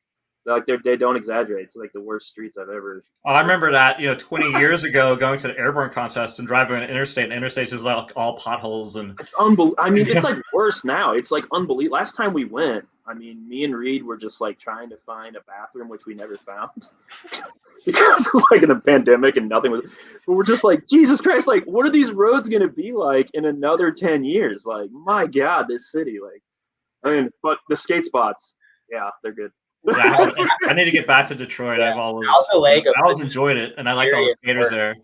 they don't exaggerate. It's like the worst streets I've ever. I remember that, you know, 20 years ago, going to the airborne contest and driving on an interstate. And the interstate's is like all potholes and. It's unbelievable. I mean, it's like worse now. It's like unbelievable. Last time we went, I mean, me and Reed were just like trying to find a bathroom, which we never found because it was like in a pandemic and nothing was. But we're just like, Jesus Christ! Like, what are these roads gonna be like in another 10 years? Like, my God, this city. Like, I mean, but the skate spots, yeah, they're good. Yeah, I need to get back to Detroit. Yeah. I've always enjoyed it, and I like all the skaters there.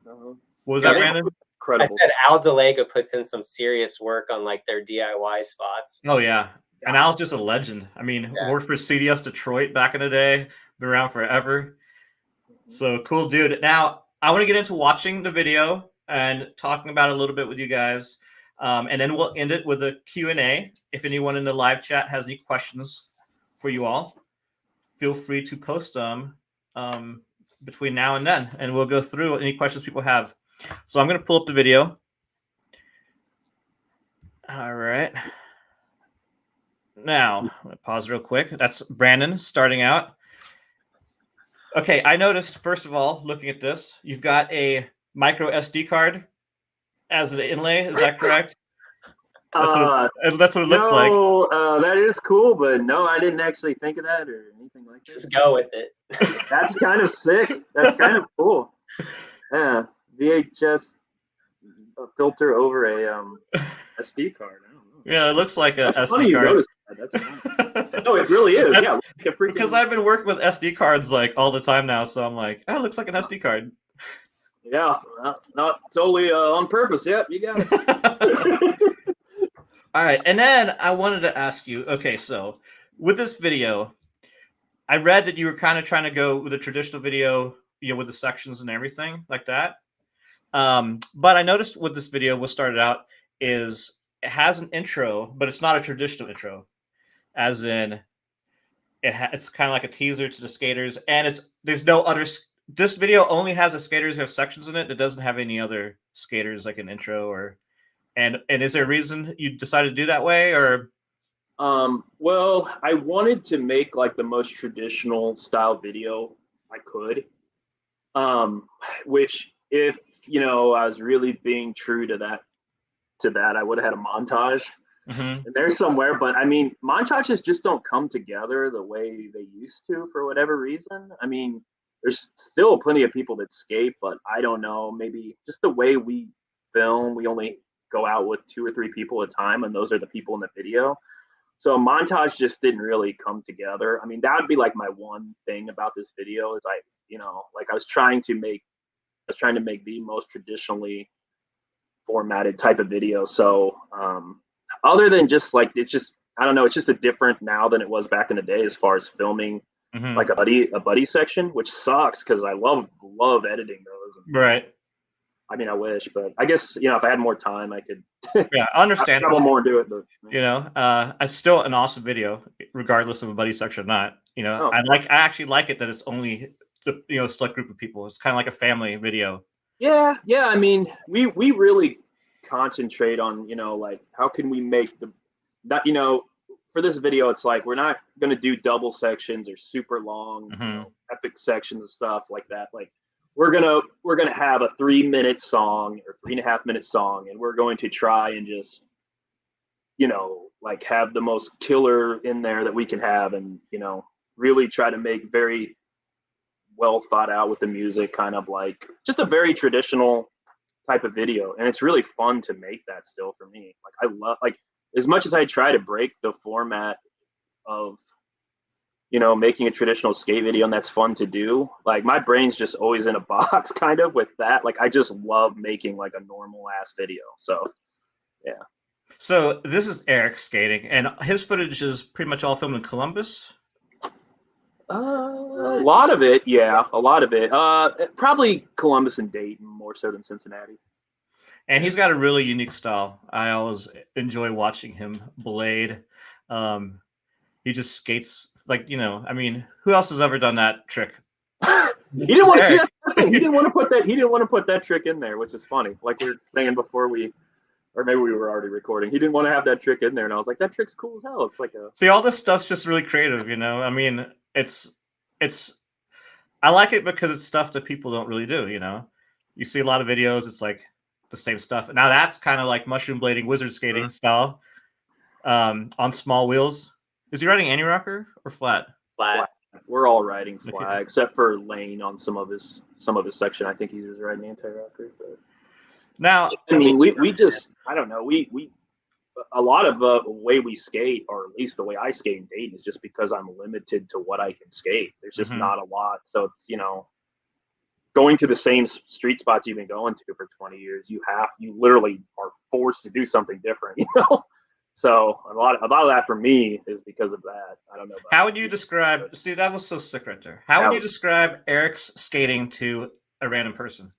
What was that, Brandon? Incredible. I said Al DeLega puts in some serious work on like their DIY spots. Oh yeah, and Al's just a legend. I mean, worked for CDS Detroit back in the day, been around forever. So cool, dude. Now I want to get into watching the video and talking about it a little bit with you guys, and then we'll end it with a Q&A. If anyone in the live chat has any questions for you all, feel free to post them between now and then, and we'll go through any questions people have. So I'm going to pull up the video. All right. Now, I'm going to pause real quick. That's Brandon starting out. Okay, I noticed, first of all, looking at this, you've got a micro SD card as an inlay. Is that correct? That's what it looks like. That is cool, but no, I didn't actually think of that or anything like that. Just go with it. That's kind of sick. That's kind of cool. Yeah, VHS filter over a SD card. I don't know. Yeah, it looks like a That's SD funny you card. noticed that. That's funny. No, it really is. Yeah, like a freaking... Because I've been working with SD cards like all the time now, so I'm like, oh, it looks like an SD card. Yeah, not totally on purpose. Yep, you got it. All right, and then I wanted to ask you, okay, so with this video, I read that you were kind of trying to go with a traditional video, you know, with the sections and everything like that. But I noticed with this video, what started out is it has an intro, but it's not a traditional intro, as in it's kind of like a teaser to the skaters, and there's no other. This video only has the skaters who have sections in it. It doesn't have any other skaters like an intro or. And is there a reason you decided to do that way, or? Well, I wanted to make like the most traditional style video I could. Which if, you know, I was really being true to that, I would have had a montage in there somewhere. But I mean, montages just don't come together the way they used to for whatever reason. I mean, there's still plenty of people that skate, but I don't know, maybe just the way we film, we only go out with 2 or 3 people at a time, and those are the people in the video. So montage just didn't really come together. I mean, that would be like my one thing about this video is I was trying to make the most traditionally formatted type of video. So other than just like, it's just, I don't know, it's just a different now than it was back in the day as far as filming like a buddy section, which sucks because I love editing those. Right. I mean, I wish, but I guess, you know, if I had more time, I could. Yeah, I understand. More and do it, but you know, it's still an awesome video, regardless of a buddy section or not. You know, I actually like it that it's only the select group of people. It's kind of like a family video. Yeah. I mean, we really concentrate on, you know, like how can we make that, you know, for this video, it's like we're not going to do double sections or super long, you know, epic sections and stuff like that. Like, we're gonna have a 3-minute song or 3.5-minute song, and we're going to try and just, you know, like have the most killer in there that we can have, and, you know, really try to make very well thought out with the music, kind of like just a very traditional type of video. And it's really fun to make that still for me. Like, I love, like, as much as I try to break the format of, you know, making a traditional skate video, and that's fun to do. Like, my brain's just always in a box kind of with that. Like, I just love making like a normal ass video. So, yeah. So this is Eric skating, and his footage is pretty much all filmed in Columbus. A lot of it, yeah, a lot of it. Probably Columbus and Dayton more so than Cincinnati. And he's got a really unique style. I always enjoy watching him blade. He just skates like, I mean, who else has ever done that trick? He didn't want to see that thing. He didn't want to put that. He didn't want to put that trick in there, which is funny. Like we were saying before or maybe we were already recording. He didn't want to have that trick in there, and I was like, that trick's cool as hell. It's like a see, all this stuff's just really creative, I mean, it's I like it because it's stuff that people don't really do. You see a lot of videos. It's like the same stuff. Now that's kind of like mushroom blading, wizard skating style, on small wheels. Is he riding anti-rocker or flat? Flat. We're all riding flat, except for Layne on some of his section. I think he was riding anti-rocker. But now, I mean, we just I don't know. We a lot of the way we skate, or at least the way I skate in Dayton, is just because I'm limited to what I can skate. There's just not a lot. So going to the same street spots you've been going to for 20 years, you literally are forced to do something different. So a lot of that for me is because of that. I don't know. How would you describe? See, that was so sick right there. How would you describe Eric's skating to a random person?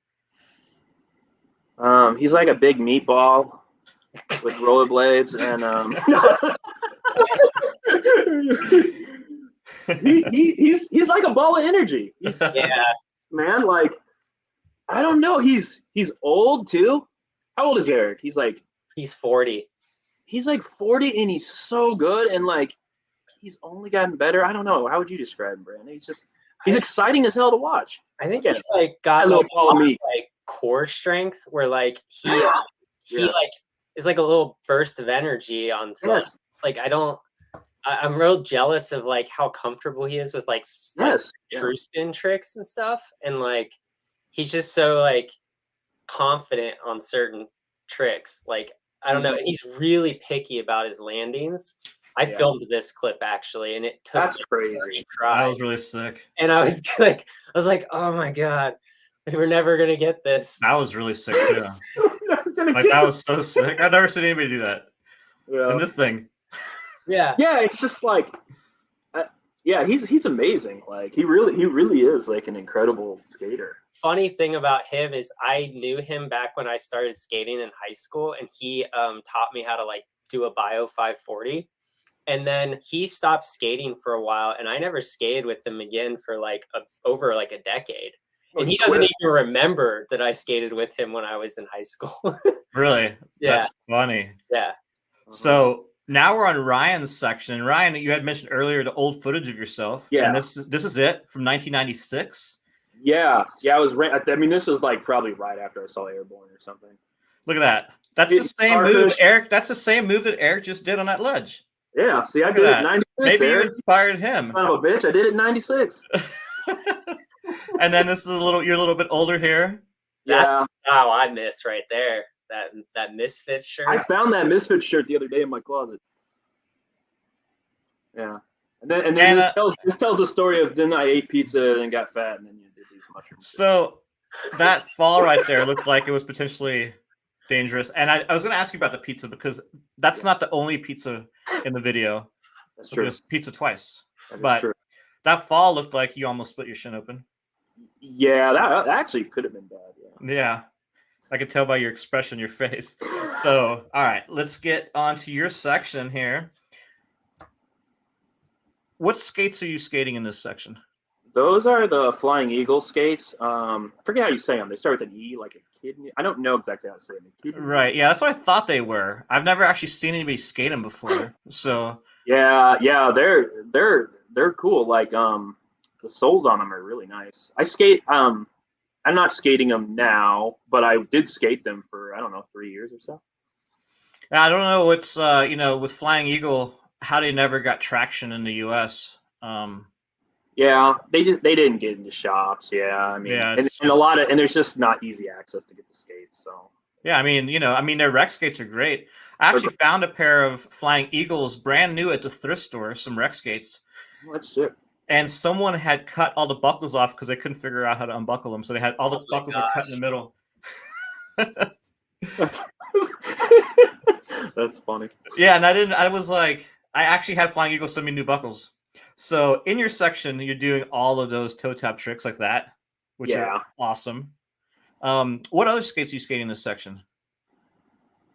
He's like a big meatball with rollerblades, and he's like a ball of energy. Man, like I don't know. He's old too. How old is Eric? He's 40. He's like 40, and he's so good, and like he's only gotten better. I don't know. How would you describe him, Brandon? He's exciting as hell to watch. I think he's like got like core strength where like he like is like a little burst of energy onto like I'm real jealous of like how comfortable he is with like true spin tricks and stuff, and like he's just so like confident on certain tricks. Like I don't know, and he's really picky about his landings. I filmed this clip actually, and it took crazy. 30 tries. That was really sick. And I was like, oh my god, we're never gonna get this. That was really sick too. Like that was so sick. I've never seen anybody do that. And this thing. Yeah, it's just like, he's amazing. Like he really is like an incredible skater. Funny thing about him is I knew him back when I started skating in high school, and he taught me how to like do a bio 540. And then he stopped skating for a while, and I never skated with him again for like over like a decade. And he doesn't even remember that I skated with him when I was in high school. Really? Yeah. That's funny. Yeah. So now we're on Ryan's section. And Ryan, you had mentioned earlier the old footage of yourself. Yeah. And this is it from 1996. Yeah. I was. I mean, this was like probably right after I saw Airborne or something. Look at that. That's the same move, Eric. That's the same move that Eric just did on that ledge. Yeah. See, I did it in 96. Maybe you inspired him. Son of a bitch! I did it in 96. And then this is you're a little bit older here. That's how I miss right there. That Misfits shirt. I found that Misfits shirt the other day in my closet. Yeah. And then this tells the story of then I ate pizza and got fat, and then you did these mushrooms. So that fall right there looked like it was potentially dangerous. And I was going to ask you about the pizza because that's not the only pizza in the video. That's true. There's pizza twice. But that fall looked like you almost split your shin open. Yeah, that actually could have been bad. Yeah. I could tell by your expression, your face. So, all right, let's get on to your section here. What skates are you skating in this section? Those are the Flying Eagle skates. I forget how you say them. They start with an E, like a kidney. I don't know exactly how to say them. Right. Yeah, that's what I thought they were. I've never actually seen anybody skate them before. So. Yeah, they're cool. Like the soles on them are really nice. I skate. I'm not skating them now, but I did skate them for 3 years or so. I don't know what's with Flying Eagle, how they never got traction in the U.S. Yeah, they didn't get into shops. Yeah, I mean, and there's just not easy access to get the skates. So yeah, I mean, their rec skates are great. I actually found a pair of Flying Eagles brand new at the thrift store, some rec skates. Oh, that's sick. And someone had cut all the buckles off because they couldn't figure out how to unbuckle them. So they had all the buckles were cut in the middle. That's funny. Yeah, and I actually had Flying Eagle send me new buckles. So in your section, you're doing all of those toe tap tricks like that, which are awesome. What other skates are you skating in this section?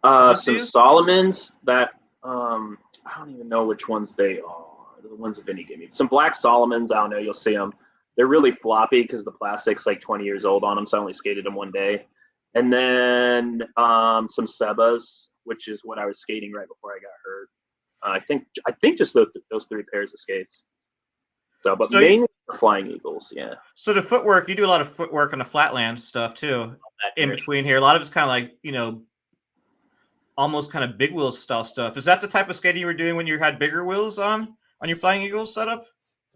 Some Solomons that I don't even know which ones they are. The ones that Vinny gave me. Some black Solomons. I don't know. You'll see them. They're really floppy because the plastic's like 20 years old on them. So I only skated them one day. And then some Sebas, which is what I was skating right before I got hurt. I think just those 3 pairs of skates. So, but mainly Flying Eagles, yeah. So the footwork, you do a lot of footwork on the flatland stuff too. In between here, a lot of it's kind of like, you know, almost kind of big wheel style stuff. Is that the type of skating you were doing when you had bigger wheels on your Flying Eagles setup?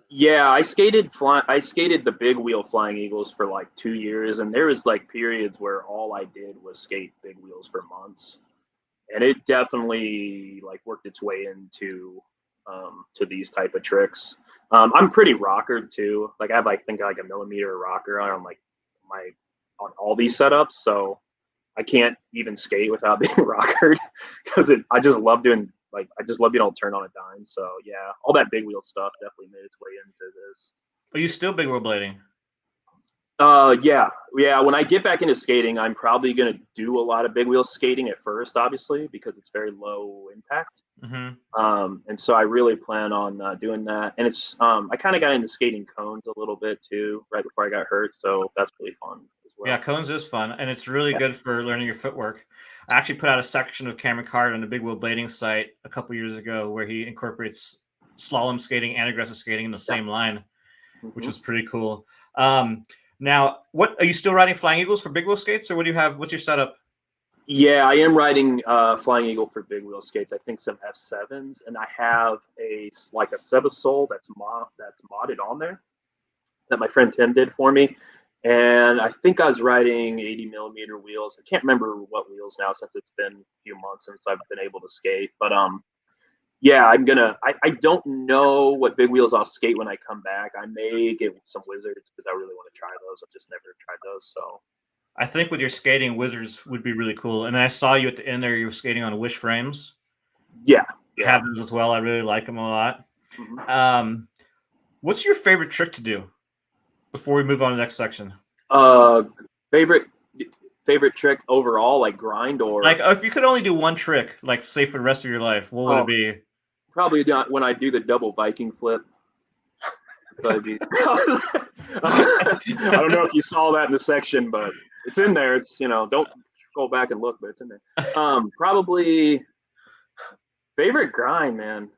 Yeah, I skated the big wheel Flying Eagles for like 2 years, and there was like periods where all I did was skate big wheels for months, and it definitely like worked its way into to these type of tricks. I'm pretty rockered too. Like I have like a millimeter rocker on like on all these setups, so I can't even skate without being rockered because I just love being able to turn on a dime. So yeah, all that big wheel stuff definitely made its way into this. Are you still big wheel blading? Yeah. When I get back into skating, I'm probably gonna do a lot of big wheel skating at first, obviously, because it's very low impact. Mm-hmm. And so I really plan on doing that. And it's I kind of got into skating cones a little bit too, right before I got hurt. So that's really fun as well. Yeah, cones is fun, and it's really good for learning your footwork. I actually put out a section of Cameron Card on the Big Wheel Blading site a couple years ago where he incorporates slalom skating and aggressive skating in the same line, which was pretty cool. Now, what are you still riding Flying Eagles for big wheel skates, or what do you have? What's your setup? Yeah, I am riding Flying Eagle for big wheel skates. I think some F7s, and I have a Sebasole that's modded on there that my friend Tim did for me. And I think I was riding 80 millimeter wheels. I can't remember what wheels now since it's been a few months since I've been able to skate. But yeah, I don't know what big wheels I'll skate when I come back. I may get some Wizards because I really want to try those. I've just never tried those. So I think with your skating, Wizards would be really cool. And I saw you at the end there. You were skating on Wish frames. Yeah. I have those as well. I really like them a lot. Mm-hmm. What's your favorite trick to do before we move on to the next section? Favorite trick overall, like grind or like if you could only do one trick, like say for the rest of your life, what would it be? Probably when I do the double Viking flip. I don't know if you saw that in the section, but it's in there. It's don't go back and look, but it's in there. Probably favorite grind, man.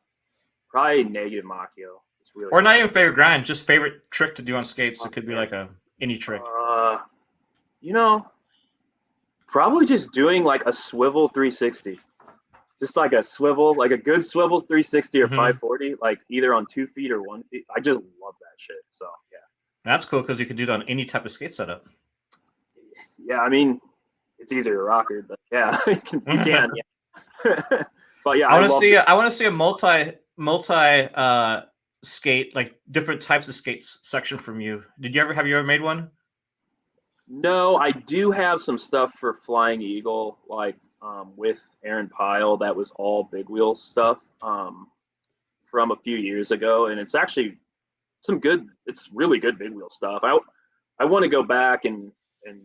Probably negative Machio. It's really or not even favorite grind, just favorite trick to do on skates. It could be like any trick. Probably just doing like a swivel 360. Just like a swivel, like a good swivel 360 or 540, like either on 2 feet or 1 feet. I just love that shit. So yeah. That's cool because you could do that on any type of skate setup. Yeah, I mean, it's easier to rocker, but yeah, you can. Yeah. But yeah, I want to see a multi skate, like different types of skates section from you. Have you ever made one? No, I do have some stuff for Flying Eagle, like with Aaron Pyle. That was all big wheel stuff from a few years ago, and it's actually it's really good big wheel stuff. I want to go back and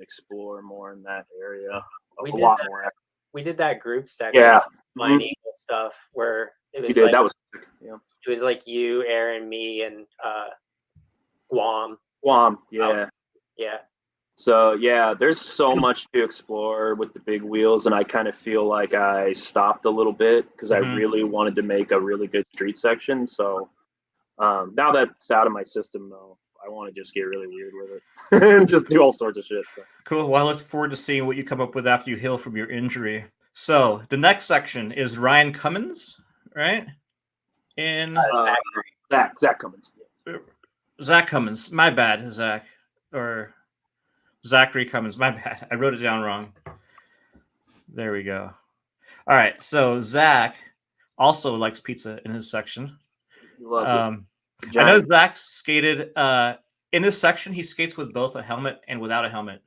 explore more in that area. We did that group section, Flying Eagle stuff, where it was that was sick. Yeah. It was like you, Aaron, me, and Guam. Yeah. Yeah. So yeah, there's so much to explore with the big wheels, and I kind of feel like I stopped a little bit because I really wanted to make a really good street section. So now that's out of my system, though, I want to just get really weird with it and just do all sorts of shit. So. Cool. Well, I look forward to seeing what you come up with after you heal from your injury. So the next section is Ryan Cummins, right? In Zach Cummins. Zach Cummins. My bad, Zach. Or Zachary Cummins. My bad. I wrote it down wrong. There we go. All right. So Zach also likes pizza in his section. He loves it. I know Zach skated in this section. He skates with both a helmet and without a helmet.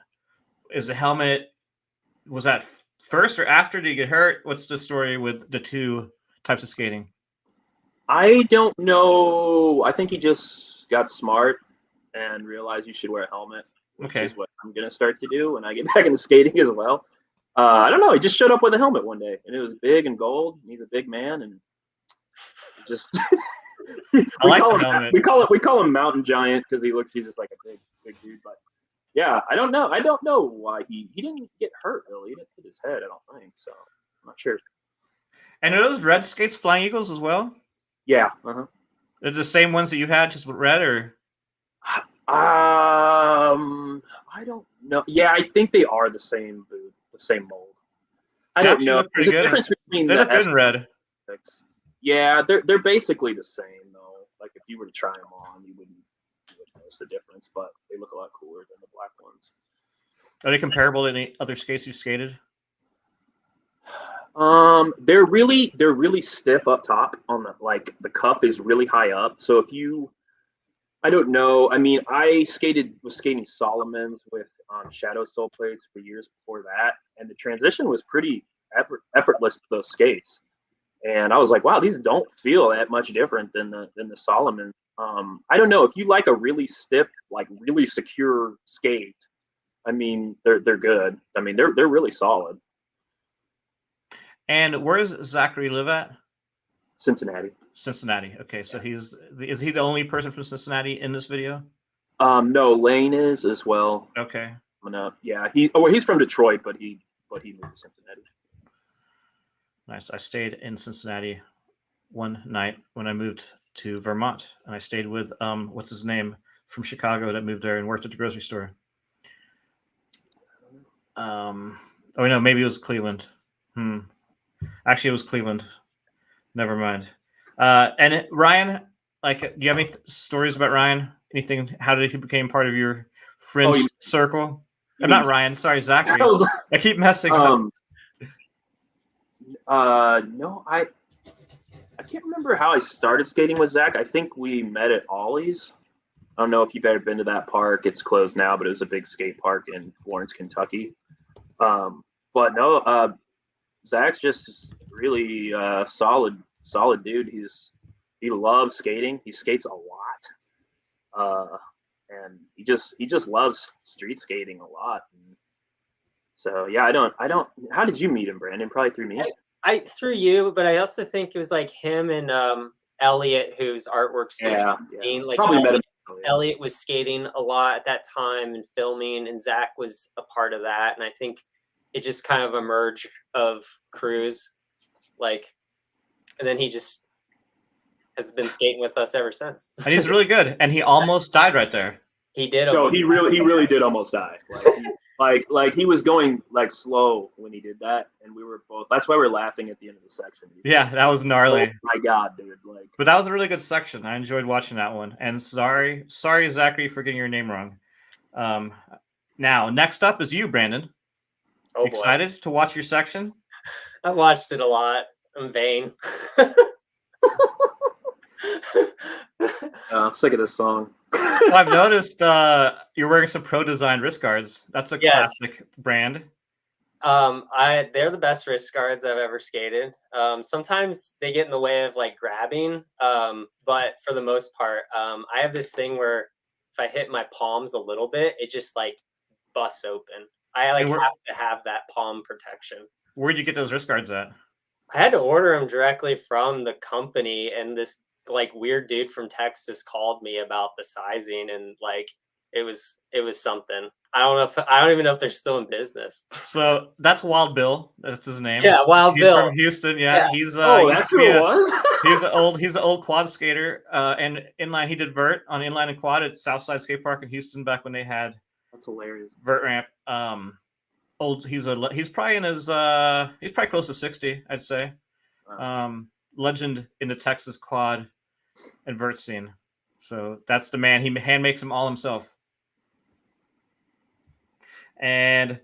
Was that first or after? Did you get hurt? What's the story with the two types of skating? I don't know. I think he just got smart and realized you should wear a helmet, which Okay. is what I'm gonna start to do when I get back into skating as well. I don't know. He just showed up with a helmet one day, and it was big and gold. He's a big man, and just I like the helmet. we call him Mountain Giant because he's just like a big dude. But yeah, I don't know why he didn't get hurt really. He didn't hit his head. I don't think so. I'm not sure. And are those red skates Flying Eagles as well? Yeah. Uh-huh. They're the same ones that you had, just with red, or? I don't know. Yeah, I think they are the same boot, the same mold. I don't know. There's a difference between they look good in red. Yeah, they're basically the same though. Like if you were to try them on, you wouldn't notice the difference, but they look a lot cooler than the black ones. Are they comparable to any other skates you skated? They're really stiff up top on the cuff is really high up. So if you, I don't know. I mean, was skating Solomons with shadow sole plates for years before that, and the transition was pretty effortless to those skates. And I was like, wow, these don't feel that much different than the Solomon. I don't know if you like a really stiff, like really secure skate. I mean, they're good. I mean, they're really solid. And where does Zachary live at? Cincinnati. Cincinnati. Okay, so is he the only person from Cincinnati in this video? No, Layne is as well. Okay. Yeah, he's from Detroit, but he moved to Cincinnati. Nice. I stayed in Cincinnati one night when I moved to Vermont, and I stayed with what's his name from Chicago that moved there and worked at the grocery store. Oh no, maybe it was Cleveland. Actually, it was Cleveland. Never mind. And Ryan, like, do you have any stories about Ryan? Anything? How did he become part of your fringe circle? I'm not Ryan. Sorry, Zachary. I keep messing up. No, I can't remember how I started skating with Zach. I think we met at Ollie's. I don't know if you've ever been to that park. It's closed now, but it was a big skate park in Florence, Kentucky. But no, Zach's just really solid dude. He loves skating. He skates a lot, and he just loves street skating a lot. And so yeah, I don't. How did you meet him, Brandon? Probably through me. I through you, but I also think it was like him and Elliot, whose artwork's seen. Like probably met him. Elliot was skating a lot at that time and filming, and Zach was a part of that. And I think it just kind of emerged of crews, like, and then he just has been skating with us ever since. And he's really good. And he almost died right there. He did. No, he really did almost die. Like he was going like slow when he did that, and we were both. That's why we're laughing at the end of the section. Yeah, that was gnarly. Oh my god, dude! Like, but that was a really good section. I enjoyed watching that one. And sorry, Zachary, for getting your name wrong. Now, next up is you, Brandon. oh Excited to watch your section? I watched it a lot. I'm vain. Sick of this song. So I've noticed you're wearing some Pro Design wrist guards. That's a classic brand. They're the best wrist guards I've ever skated. Sometimes they get in the way of like grabbing, but for the most part, I have this thing where if I hit my palms a little bit, it just like busts open. I have to have that palm protection. Where'd you get those wrist guards at? I had to order them directly from the company, and this like weird dude from Texas called me about the sizing, and like it was something. I don't even know if they're still in business. So that's Wild Bill. That's his name. Yeah, Wild Bill from Houston. Yeah. He's that's who it was. He's an old quad skater. And inline, he did vert on inline and quad at Southside Skate Park in Houston back when they had. That's hilarious. Vert ramp. He's probably in his he's probably close to 60, I'd say. Legend in the Texas quad and vert scene. So that's the man. He hand makes them all himself. And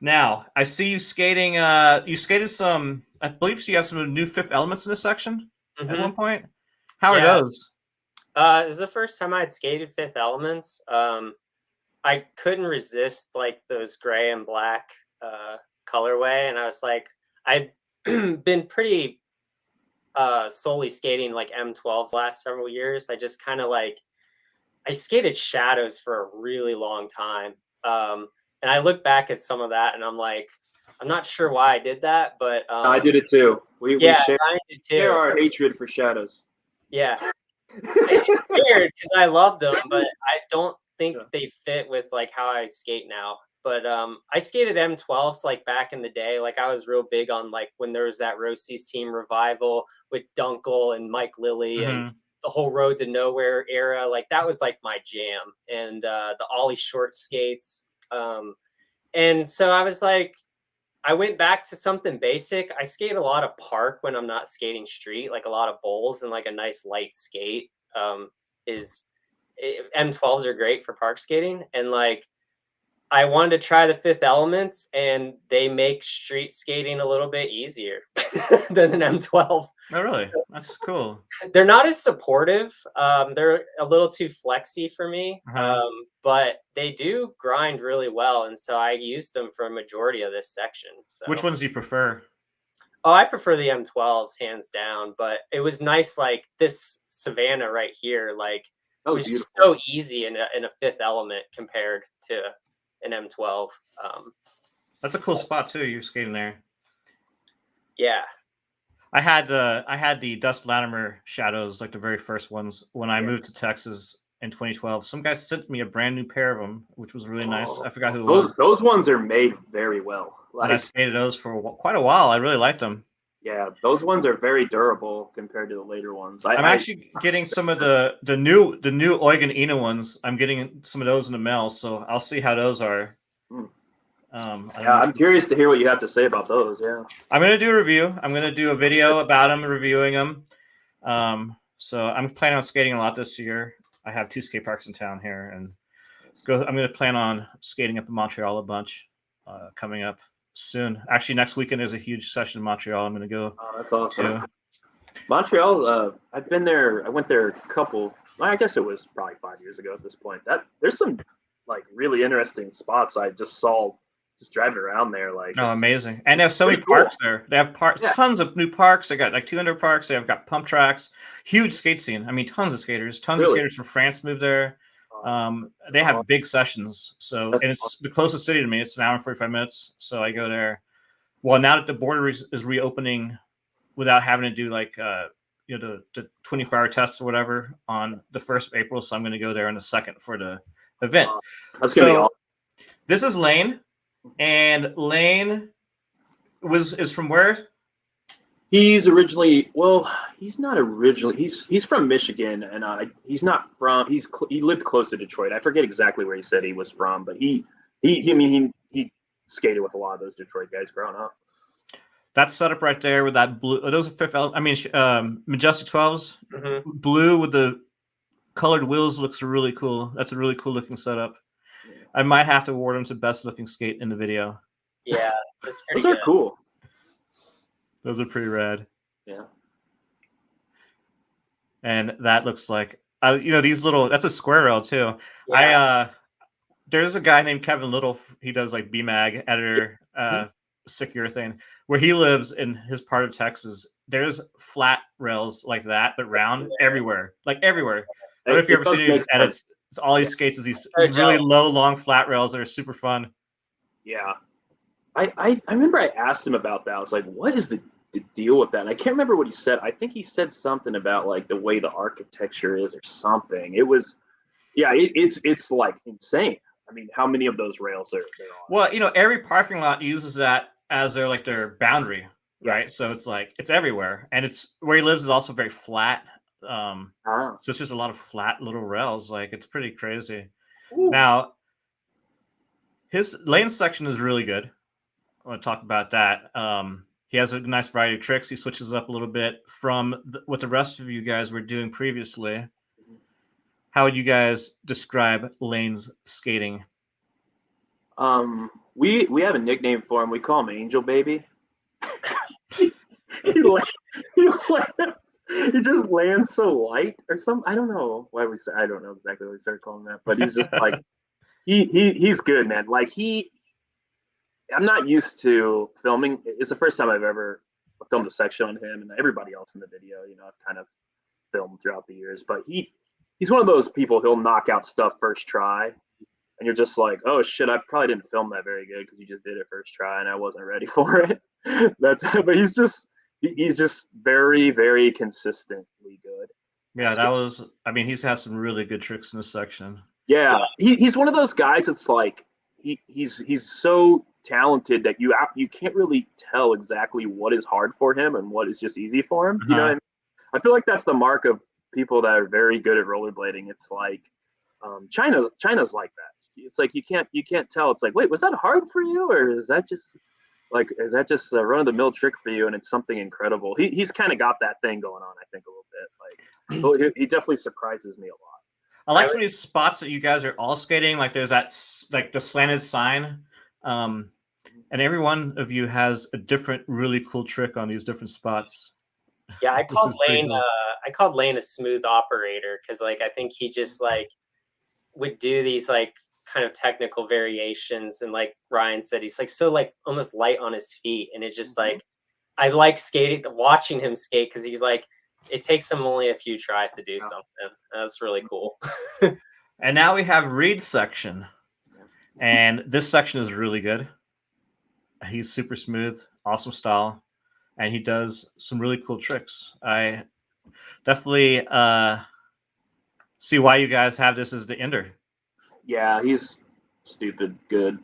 now I see you skating. You skated some. I believe you have some new Fifth Elements in this section at one point. How are those? It was the first time I had skated Fifth Elements. I couldn't resist like those gray and black colorway, and I was like, I'd been pretty solely skating like M12s last several years. I just kind of like I skated shadows for a really long time. And I look back at some of that and I'm like, I'm not sure why I did that, but I did it too. We yeah, share, I did too. share our hatred for shadows. Yeah. It's weird because I loved them, but I don't think they fit with like how I skate now. But I skated M12s like back in the day. Like I was real big on like when there was that Rocy's team revival with Dunkel and Mike Lilly and the whole Road to Nowhere era. Like that was like my jam. And the Ollie short skates. And so I was like, I went back to something basic. I skate a lot of park when I'm not skating street, like a lot of bowls and like a nice light skate. M12s are great for park skating. And like, I wanted to try the Fifth Elements, and they make street skating a little bit easier than an M12. Oh, really? So, that's cool. They're not as supportive. They're a little too flexy for me, but they do grind really well, and so I used them for a majority of this section. So, which ones do you prefer? Oh, I prefer the M12s hands down, but it was nice. Like this Savannah right here, like it was just so easy in a Fifth Element compared to an M12. That's a cool spot too. You're skating there. Yeah. I had the Dust Latimer shadows, like the very first ones, when I moved to Texas in 2012. Some guy sent me a brand new pair of them, which was really nice. I forgot who it was. Those ones are made very well. And I skated those for quite a while. I really liked them. Yeah, those ones are very durable compared to the later ones. I'm actually getting some of the new Eugen Ina ones. I'm getting some of those in the mail, so I'll see how those are. I'm curious to hear what you have to say about those. Yeah, I'm gonna do a review. I'm gonna do a video about them, reviewing them. So I'm planning on skating a lot this year. I have 2 skate parks in town here, and I'm gonna plan on skating up in Montreal a bunch coming up soon. Actually, next weekend there's a huge session in Montreal. I'm going to go. Oh, that's awesome. Montreal, I've been there. I went there a couple. I guess it was probably 5 years ago at this point. There's some like really interesting spots I just saw just driving around there. Like, oh, amazing! And they have so many parks there. They have tons of new parks. They got like 200 parks. They have got pump tracks, huge skate scene. I mean, tons of skaters. Tons of skaters from France moved there. They have big sessions. So, and it's the closest city to me. It's an hour and 45 minutes. So I go there. Well, now that the border is reopening without having to do like, the 24-hour tests or whatever on the 1st of April. So I'm going to go there on the 2nd for the event. That's gonna be awesome. This is Layne, and Layne is from where? He's originally, he's not originally. He's from Michigan, and he's not from. He lived close to Detroit. I forget exactly where he said he was from, but he skated with a lot of those Detroit guys growing up. That setup right there with that blue. Those are Fifth Element. I mean, Majestic 12s. Mm-hmm. Blue with the colored wheels looks really cool. That's a really cool looking setup. I might have to award him to best looking skate in the video. Yeah, that's those are cool. Those are pretty rad. Yeah. And that looks like, these little, that's a square rail too. Yeah. There's a guy named Kevin Little. He does like BMAG editor, sick urethane, where he lives in his part of Texas. There's flat rails like that, but round everywhere, like everywhere. I don't know if you ever seen his edits. It's all he skates is these really low, long flat rails that are super fun. Yeah. I remember I asked him about that. I was like, what is the deal with that? And I can't remember what he said. I think he said something about like the way the architecture is or something. It was, it's like insane. I mean, how many of those rails are there on? Well, every parking lot uses that as their boundary, right? So it's like, it's everywhere. And it's where he lives is also very flat. So it's just a lot of flat little rails. Like, it's pretty crazy. Ooh. Now, his lane section is really good. I want to talk about that. He has a nice variety of tricks. He switches up a little bit from what the rest of you guys were doing previously. How would you guys describe Layne's skating? We have a nickname for him. We call him Angel Baby. he just lands so light or something. I don't know why I don't know exactly why we started calling him that, but he's just like he's good, man. Like I'm not used to filming. It's the first time I've ever filmed a section on him, and everybody else in the video, you know, I've kind of filmed throughout the years. But he's one of those people, he'll knock out stuff first try, and you're just like, oh shit, I probably didn't film that very good because you just did it first try and I wasn't ready for it. But he's just very, very consistently good. Yeah, that was. I mean, he's had some really good tricks in this section. Yeah, he's one of those guys that's like he's so talented that you can't really tell exactly what is hard for him and what is just easy for him. You know what I mean? I feel like that's the mark of people that are very good at rollerblading. It's like China's like that. It's like you can't tell. It's like, wait, was that hard for you, or is that just a run of the mill trick for you? And it's something incredible. He's kind of got that thing going on. I think a little bit. Like he definitely surprises me a lot. I like some of these spots that you guys are all skating. Like there's that like the slanted sign, and every one of you has a different, really cool trick on these different spots. Yeah, I called Layne. Cool. I called Layne a smooth operator because, like, I think he just like would do these like kind of technical variations, and like Ryan said, he's like so like almost light on his feet, and it just like I like watching him skate because he's like it takes him only a few tries to do something. That's really cool. And now we have Reed's section, and this section is really good. He's super smooth, awesome style, and he does some really cool tricks. I definitely see why you guys have this as the ender. Yeah, he's stupid good.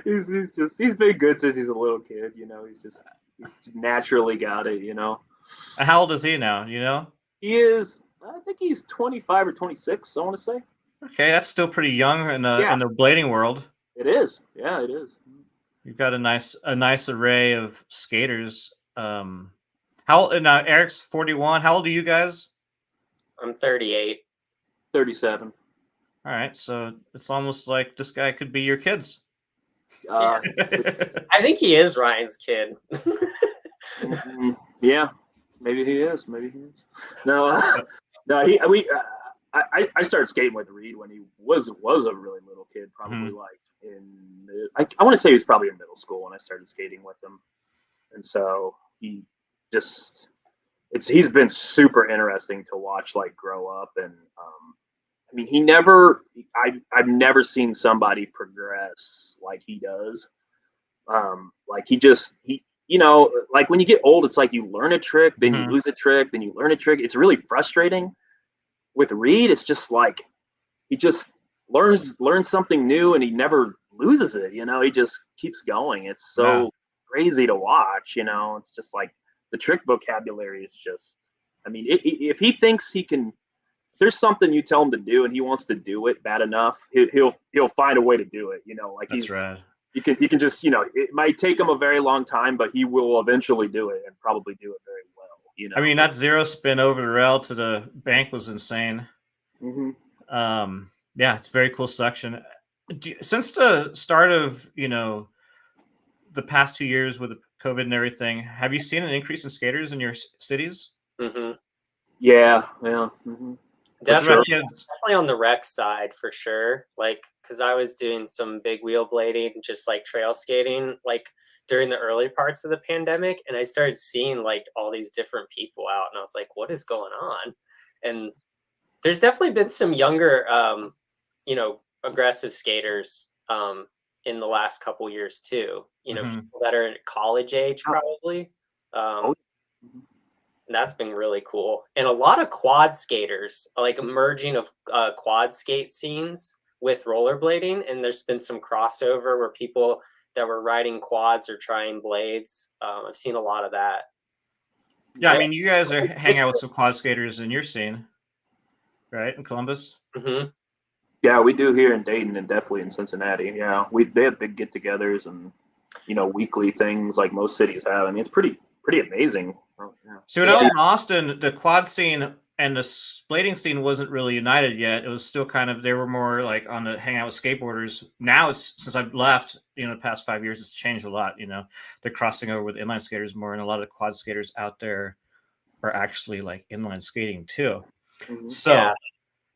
he's been good since he's a little kid, you know. He's naturally got it, you know. And how old is he now? You know, he is. I think he's 25 or 26. I want to say. Okay, that's still pretty young in the blading world. It is. Yeah, it is. You've got a nice array of skaters. How Eric's 41. How old are you guys? I'm 38. 37. All right, so it's almost like this guy could be your kids. I think he is Ryan's kid. Yeah, maybe he is. No, I started skating with Reed when he was a really little kid, probably like I want to say he was probably in middle school when I started skating with him, and so he's been super interesting to watch like grow up. And I mean, I've never seen somebody progress like he does. Like he you know, like when you get old, it's like you learn a trick, then you lose a trick, then you learn a trick. It's really frustrating. With Reed, it's just like he just learns something new and he never loses it. You know, he just keeps going. It's so crazy to watch. You know, it's just like the trick vocabulary is just. I mean, if he thinks he can, there's something you tell him to do and he wants to do it bad enough, he'll find a way to do it. You know, like that's rad. You can just, you know, it might take him a very long time, but he will eventually do it and probably do it very well. You know, I mean, that zero spin over the rail to the bank was insane. Yeah, it's a very cool section. Since the start of, you know, the past 2 years with the COVID and everything, have you seen an increase in skaters in your cities? Yeah. Definitely on the rec side for sure. Like, because I was doing some big wheel blading, just like trail skating, like during the early parts of the pandemic, and I started seeing like all these different people out, and I was like, "What is going on?" And there's definitely been some younger, you know, aggressive skaters in the last couple years too. You know, people that are at college age probably. And that's been really cool. And a lot of quad skaters, like a merging of quad skate scenes with rollerblading. And there's been some crossover where people that were riding quads or trying blades. I've seen a lot of that. Yeah, I mean, you guys are hanging out with some quad skaters in your scene, right? In Columbus? Yeah, we do here in Dayton and definitely in Cincinnati. Yeah, they have big get-togethers and, you know, weekly things like most cities have. I mean, it's pretty amazing. So when I was in Austin, the quad scene and the blading scene wasn't really united yet. It was still kind of, they were more like on the hang out with skateboarders. Now, since I've left, you know, the past 5 years, it's changed a lot. You know, they're crossing over with inline skaters more, and a lot of the quad skaters out there are actually like inline skating too. So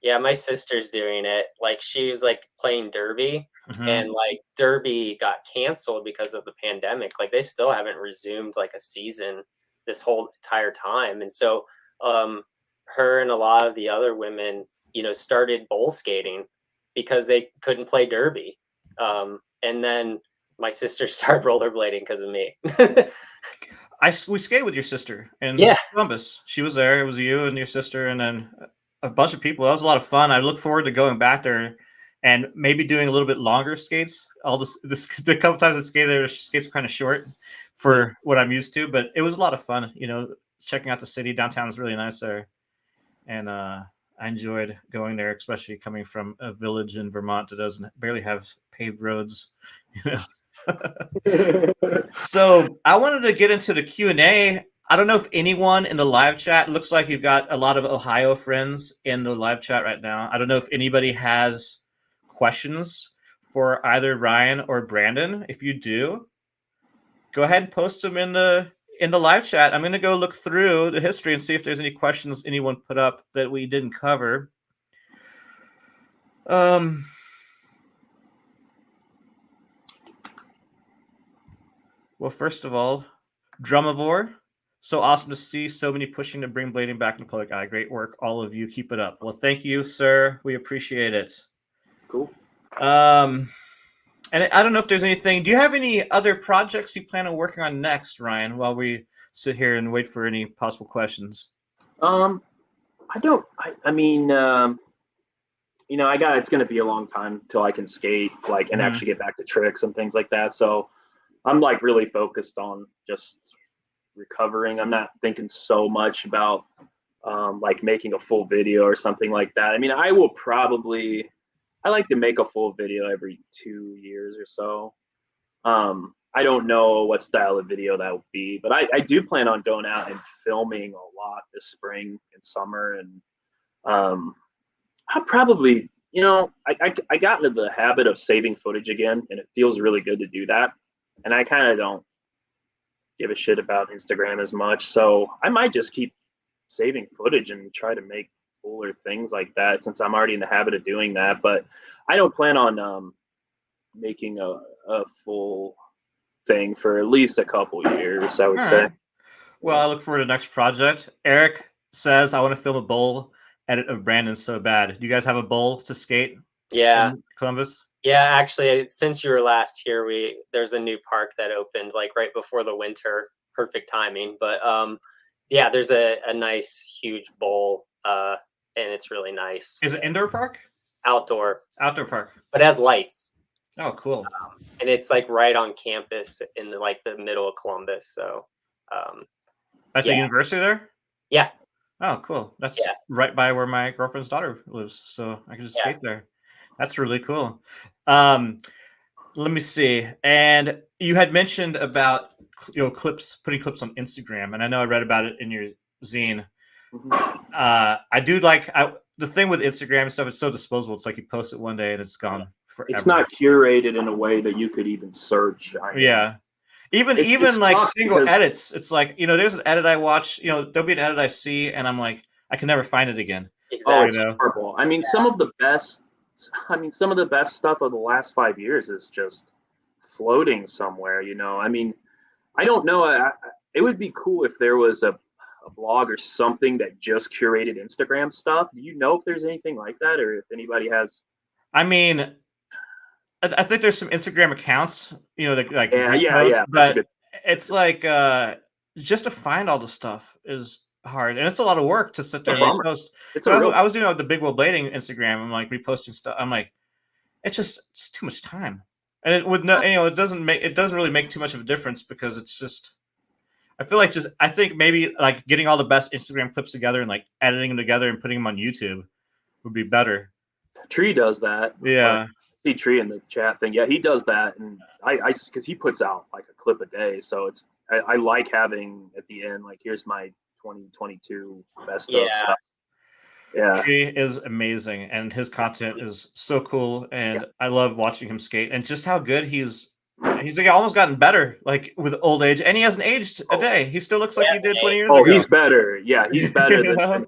Yeah, my sister's doing it. Like she was like playing derby, and like derby got canceled because of the pandemic. Like they still haven't resumed like a season this whole entire time. And so her and a lot of the other women, started bowl skating because they couldn't play derby. And then my sister started rollerblading because of me. We skated with your sister in Yeah. Columbus. She was there. It was you and your sister, and then a bunch of people. That was a lot of fun. I look forward to going back there and maybe doing a little bit longer skates. The couple times I skated there, skates were kind of short for what I'm used to, but it was a lot of fun. Checking out the city. Downtown is really nice there, and I enjoyed going there, especially coming from a village in Vermont that doesn't barely have paved roads. So I wanted to get into the Q&A. I don't know if anyone in the live chat, looks like you've got a lot of Ohio friends in the live chat right now. I don't know if anybody has questions for either Ryan or Brandon. If you do, go ahead and post them in the live chat. I'm going to go look through the history and see if there's any questions anyone put up that we didn't cover. Well, first of all, Drumivore, so awesome to see so many pushing to bring blading back in the public eye. Great work, all of you. Keep it up. Well, thank you, sir. We appreciate it. Cool. And I don't know if there's anything. Do you have any other projects you plan on working on next, Ryan, while we sit here and wait for any possible questions? I don't. I mean, it's going to be a long time till I can skate, and actually get back to tricks and things like that. So I'm really focused on just recovering. I'm not thinking so much about making a full video or something like that. I mean, I like to make a full video every 2 years or so. I don't know what style of video that would be, but I do plan on going out and filming a lot this spring and summer. And I'll probably, I got into the habit of saving footage again, and it feels really good to do that. And I kind of don't give a shit about Instagram as much. So I might just keep saving footage and try to make cooler things like that, since I'm already in the habit of doing that. But I don't plan on making a full thing for at least a couple years, I would say. Right. Well, I look forward to the next project. Eric says, I want to film a bowl edit of Brandon so bad. Do you guys have a bowl to skate? Yeah. In Columbus? Yeah, actually, since you were last here, there's a new park that opened right before the winter. Perfect timing. But yeah, there's a nice huge bowl, and it's really nice. Is it indoor park? Outdoor park. But it has lights. Oh, cool. And it's right on campus in the middle of Columbus. So at the university there? Yeah. Oh, cool. That's right by where my girlfriend's daughter lives. So I can just skate there. That's really cool. Let me see. And you had mentioned about putting clips on Instagram, and I know I read about it in your zine. I do the thing with Instagram and stuff. It's so disposable. It's like you post it one day and it's gone forever. It's not curated in a way that you could even search. Even single edits. It's there's an edit I watch. There'll be an edit I see, and I'm like, I can never find it again. Exactly. Oh, it's horrible. I mean, some of the best stuff of the last 5 years is just floating somewhere. I mean, I don't know. It would be cool if there was a blog or something that just curated Instagram stuff. Do you know if there's anything like that, or if anybody has? I mean, I think there's some Instagram accounts, but it's just to find all the stuff is hard, and it's a lot of work to sit there and post. I was doing the Big Will Blading Instagram. I'm reposting stuff. I'm it's too much time, and it doesn't really make too much of a difference, because it's just. I think maybe getting all the best Instagram clips together and editing them together and putting them on YouTube would be better. Tree does that. Yeah. See Tree in the chat thing. Yeah, he does that, and I because he puts out a clip a day, so I like having at the end here's my 2022 best of stuff. Yeah, Tree is amazing, and his content is so cool, and I love watching him skate, and just how good he's almost gotten better with old age, and he hasn't aged a day. He still looks like he did 20 years ago. He's better. Yeah, he's better than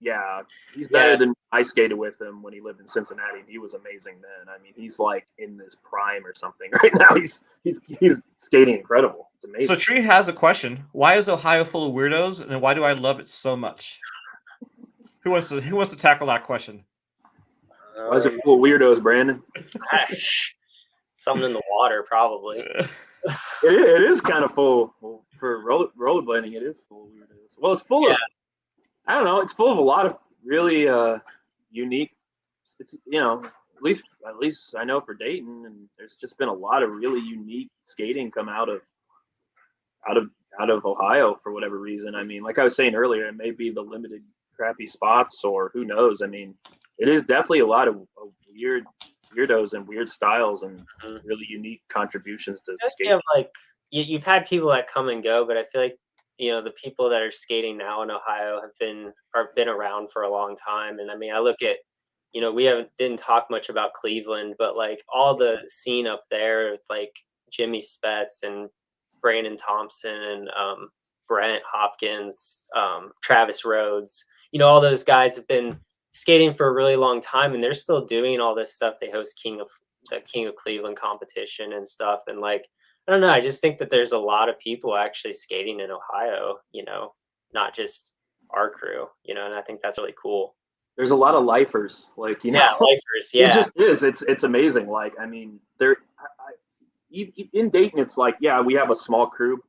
yeah, he's better than I skated with him when he lived in Cincinnati. He was amazing then. I mean, he's like in his prime or something right now. He's skating incredible. It's amazing. So Tree has a question. Why is Ohio full of weirdos, and why do I love it so much? Who wants to tackle that question? Why is it full of weirdos, Brandon? Something in the water, probably. It is kind of full for rollerblading. It is full of weirdos. Well, it's full of, I don't know. It's full of a lot of really unique. It's, you know, at least I know for Dayton, and there's just been a lot of really unique skating come out of Ohio for whatever reason. I mean, like I was saying earlier, it may be the limited crappy spots, or who knows. I mean, it is definitely a lot of weirdos and weird styles and really unique contributions to skating. Like you've had people that come and go, but I feel like the people that are skating now in Ohio have been around for a long time. And I mean, I look at we didn't talk much about Cleveland, but like all the scene up there with like Jimmy Spets and Brandon Thompson and Brent Hopkins, Travis Rhodes, all those guys have been skating for a really long time, and they're still doing all this stuff. They host King of Cleveland competition and stuff. And like, I don't know, I just think that there's a lot of people actually skating in Ohio, not just our crew, and I think that's really cool. There's a lot of lifers, like, lifers. Yeah. It just is. It's amazing. Like, I mean, in Dayton, it's like, yeah, we have a small crew,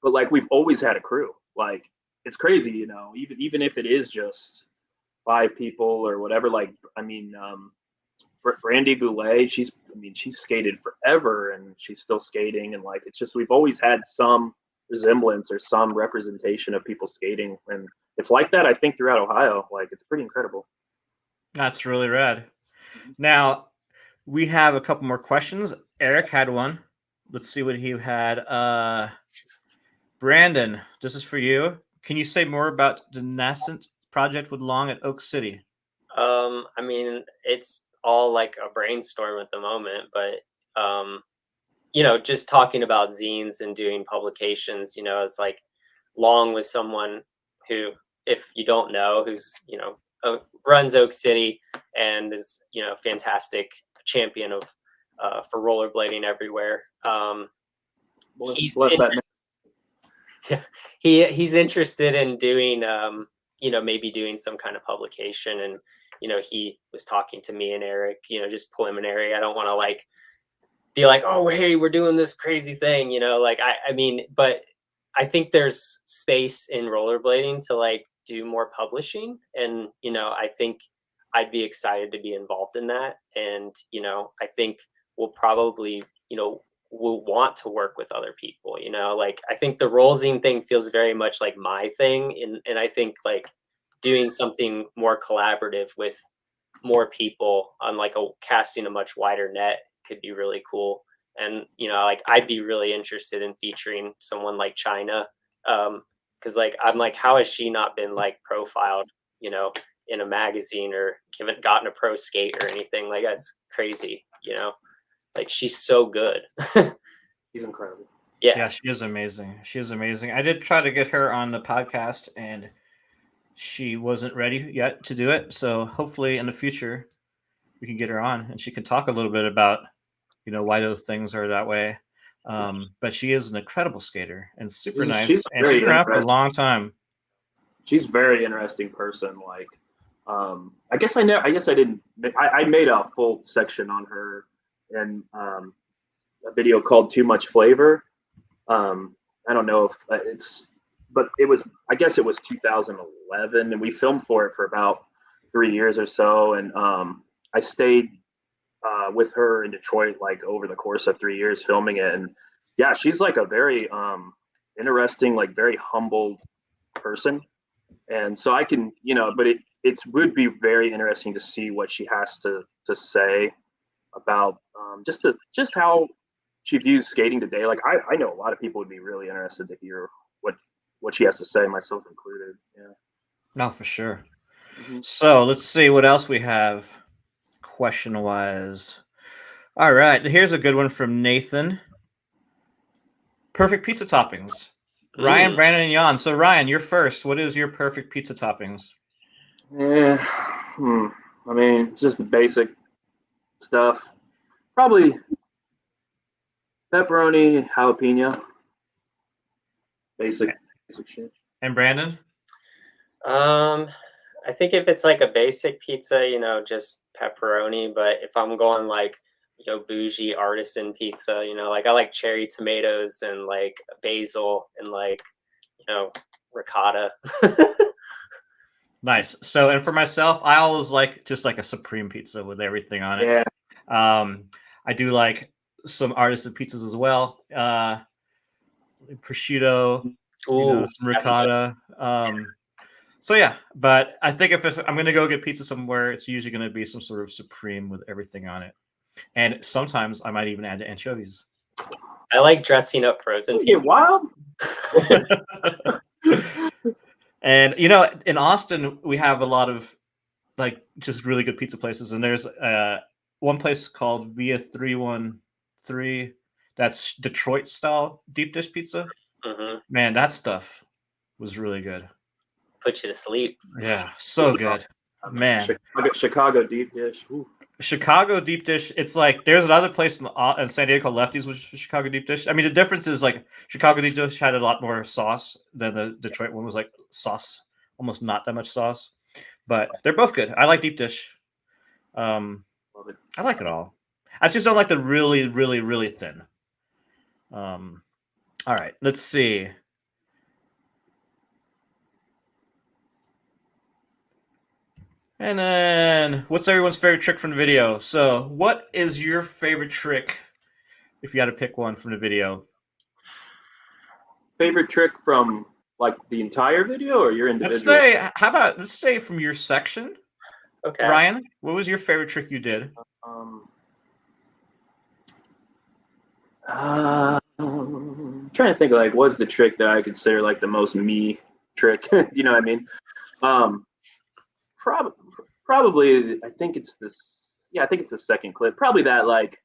but like we've always had a crew. Like, it's crazy, even if it is just 5 people or whatever. Like, I mean, Brandy Goulet, she's skated forever and she's still skating, and like, it's just, we've always had some resemblance or some representation of people skating, and it's like that, I think, throughout Ohio. Like, it's pretty incredible. That's really rad. Now we have a couple more questions. Eric had one. Let's see what he had. Brandon, this is for you. Can you say more about the nascent project with Long at Oak City? I mean, it's all like a brainstorm at the moment, but just talking about zines and doing publications, it's like Long was someone who, if you don't know, who's runs Oak City and is fantastic champion of for rollerblading everywhere. He's interested in doing maybe doing some kind of publication, and he was talking to me and Eric, just preliminary. I don't want to like be like, oh, hey, we're doing this crazy thing, like I mean, but I think there's space in rollerblading to like do more publishing, and I think I'd be excited to be involved in that. And I think we'll probably we'll want to work with other people. Like, I think the Roll Zine thing feels very much like my thing, and I think like doing something more collaborative with more people on like casting a much wider net could be really cool. And like, I'd be really interested in featuring someone like China, because like, I'm like, how has she not been like profiled in a magazine, or haven't gotten a pro skate or anything? Like, that's crazy. Like, she's so good. She's incredible. Yeah, she is amazing. She is amazing. I did try to get her on the podcast, and she wasn't ready yet to do it. So hopefully in the future we can get her on and she can talk a little bit about why those things are that way. But she is an incredible skater and super nice. She's been around for a long time. She's a very interesting person. Like, I guess I didn't. I made a full section on her in a video called "Too Much Flavor." I don't know if but it was. I guess it was 2011, and we filmed for it for about 3 years or so. And I stayed with her in Detroit like over the course of 3 years filming it. And yeah, she's like a very interesting, like very humble person. And so I can, but it would be very interesting to see what she has to say about just how she views skating today. Like, I know a lot of people would be really interested to hear what she has to say, myself included. Yeah. No, for sure. Mm-hmm. So let's see what else we have question-wise. All right, here's a good one from Nathan. Perfect pizza toppings. Ryan, Brandon, and Jan. So Ryan, you're first. What is your perfect pizza toppings? Yeah. I mean, just the basic stuff. Probably pepperoni, jalapeno. Basic shit. And Brandon? Um, I think if it's like a basic pizza, just pepperoni. But if I'm going like, bougie artisan pizza, like I like cherry tomatoes and like basil and like, you know, ricotta. Nice. So, and for myself, I always like just like a supreme pizza with everything on it. Yeah. I do like some artisan pizzas as well. Prosciutto, Ooh, some that's good. ricotta. So yeah, but I think if I'm going to go get pizza somewhere, it's usually going to be some sort of supreme with everything on it. And sometimes I might even add anchovies. I like dressing up frozen You get pizza. wild. And in Austin, we have a lot of like just really good pizza places, and there's one place called Via 313 that's Detroit style deep dish pizza. Mm-hmm. Man, that stuff was really good. Put you to sleep. Yeah, so good. Man, Chicago deep dish. Ooh. Chicago deep dish. It's like there's another place in San Diego called Lefty's, which is Chicago deep dish. I mean, the difference is like Chicago deep dish had a lot more sauce than the Detroit one was like sauce, almost not that much sauce. But they're both good. I like deep dish. Love it. I like it all. I just don't like the really, really, really thin. All right, let's see. And then, what's everyone's favorite trick from the video? So, what is your favorite trick if you had to pick one from the video? Favorite trick from like the entire video or your individual? Let's say from your section. Okay. Ryan, what was your favorite trick you did? Trying to think of like what's the trick that I consider like the most me trick. You know what I mean? Probably I think it's this. Yeah, I think it's the second clip. Probably that like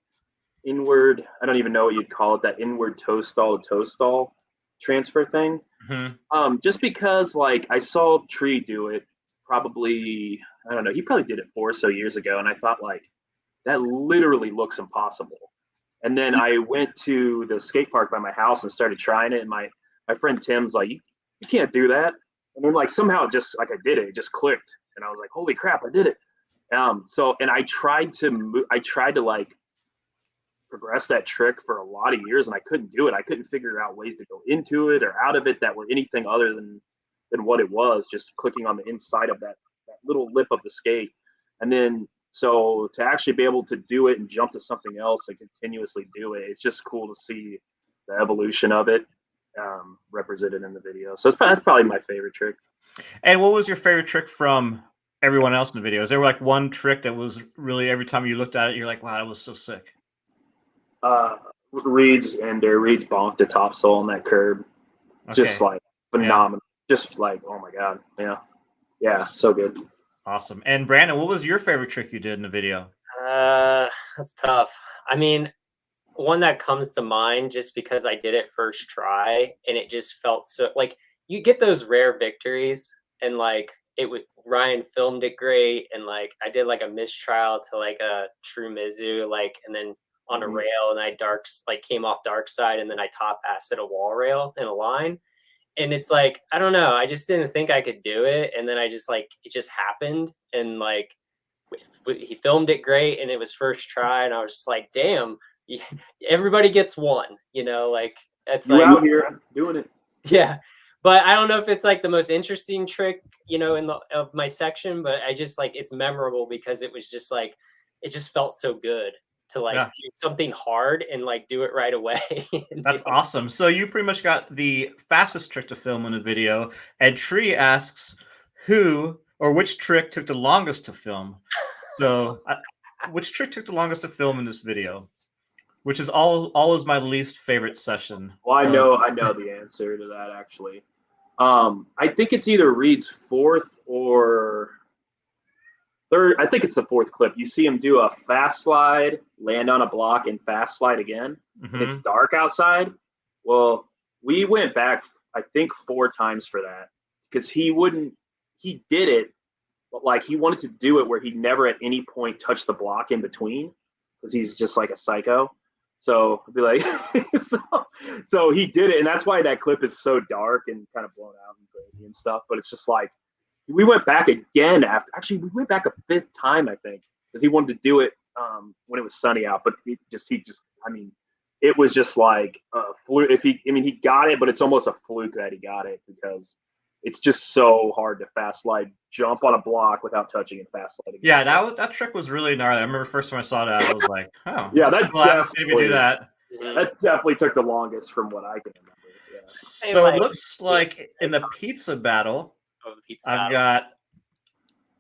inward. I don't even know what you'd call it. That inward toe stall to toe stall transfer thing. Mm-hmm. Just because like I saw Tree do it. Probably I don't know. He probably did it 4 or so years ago, and I thought like that literally looks impossible. And then I went to the skate park by my house and started trying it. And my friend Tim's like, you can't do that. And then like somehow it just like I did it. It just clicked. And I was like, holy crap, I did it. So and I tried to like progress that trick for a lot of years and I couldn't do it. I couldn't figure out ways to go into it or out of it that were anything other than what it was, just clicking on the inside of that little lip of the skate. And then so to actually be able to do it and jump to something else and continuously do it, it's just cool to see the evolution of it represented in the video. So that's probably my favorite trick. And what was your favorite trick from everyone else in the video? Is there like one trick that was really every time you looked at it, you're like, wow, that was so sick? Reed's bonked the top sole on that curb. Okay. Just like phenomenal. Yeah. Just like, oh my God. Yeah, so good. Awesome. And Brandon, what was your favorite trick you did in the video? That's tough. I mean, one that comes to mind just because I did it first try and it just felt so like you get those rare victories and like Ryan filmed it great and like I did like a mistrial to like a true Mizu like and then on a rail and I came off dark side and then I top assed a wall rail in a line. And it's like, I don't know. I just didn't think I could do it. And then I just like, it just happened. And like, he filmed it great and it was first try. And I was just like, damn, everybody gets one, like it's like out here doing it. Yeah. But I don't know if it's like the most interesting trick, of my section, but I just like, it's memorable because it was just like, it just felt so good to like do something hard and like do it right away. That's awesome. So you pretty much got the fastest trick to film in the video. And Tree asks which trick took the longest to film. So which trick took the longest to film in this video? Which is always my least favorite session. Well, I know the answer to that actually. I think it's either Reed's fourth or third. I think it's the fourth clip. You see him do a fast slide, land on a block, and fast slide again. Mm-hmm. And it's dark outside. Well, we went back, I think, 4 times for that because he did it but like he wanted to do it where he never at any point touched the block in between because he's just like a psycho. So I'd be like, so he did it, and that's why that clip is so dark and kind of blown out and crazy and stuff. But it's just like we went back again after. Actually, we went back a fifth time, I think, because he wanted to do it when it was sunny out. But he just, I mean, it was just like a fluke. He got it, but it's almost a fluke that he got it because it's just so hard to fast slide, jump on a block without touching and fast sliding. Yeah, that trick was really gnarly. I remember the first time I saw that, I was like, oh, yeah, that's cool. I haven't seen you do that. That definitely took the longest from what I can remember. Yeah. So it looks like in the pizza battle, I've got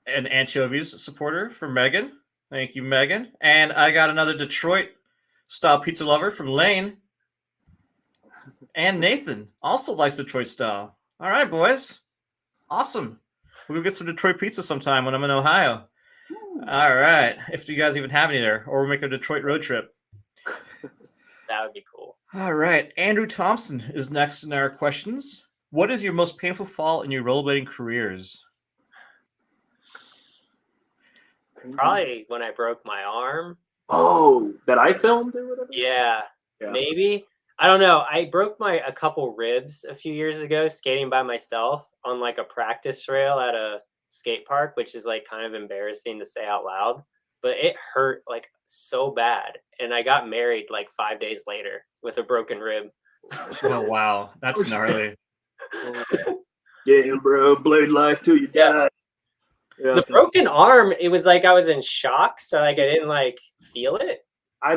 an anchovies supporter for Megan. Thank you, Megan. And I got another Detroit style pizza lover from Layne. And Nathan also likes Detroit style. All right, boys. Awesome. We'll get some Detroit pizza sometime when I'm in Ohio. All right. If you guys even have any there, or we'll make a Detroit road trip. That would be cool. All right. Andrew Thompson is next in our questions. What is your most painful fall in your rollerblading careers? Probably when I broke my arm. Oh, that I filmed or whatever? Yeah. Maybe. I don't know. I broke a couple ribs a few years ago skating by myself on like a practice rail at a skate park, which is like kind of embarrassing to say out loud, but it hurt like so bad. And I got married like 5 days later with a broken rib. Oh, wow. That's gnarly. Damn, bro. Blade life till you die. Yeah. The broken arm, it was like I was in shock. So like I didn't like feel it. I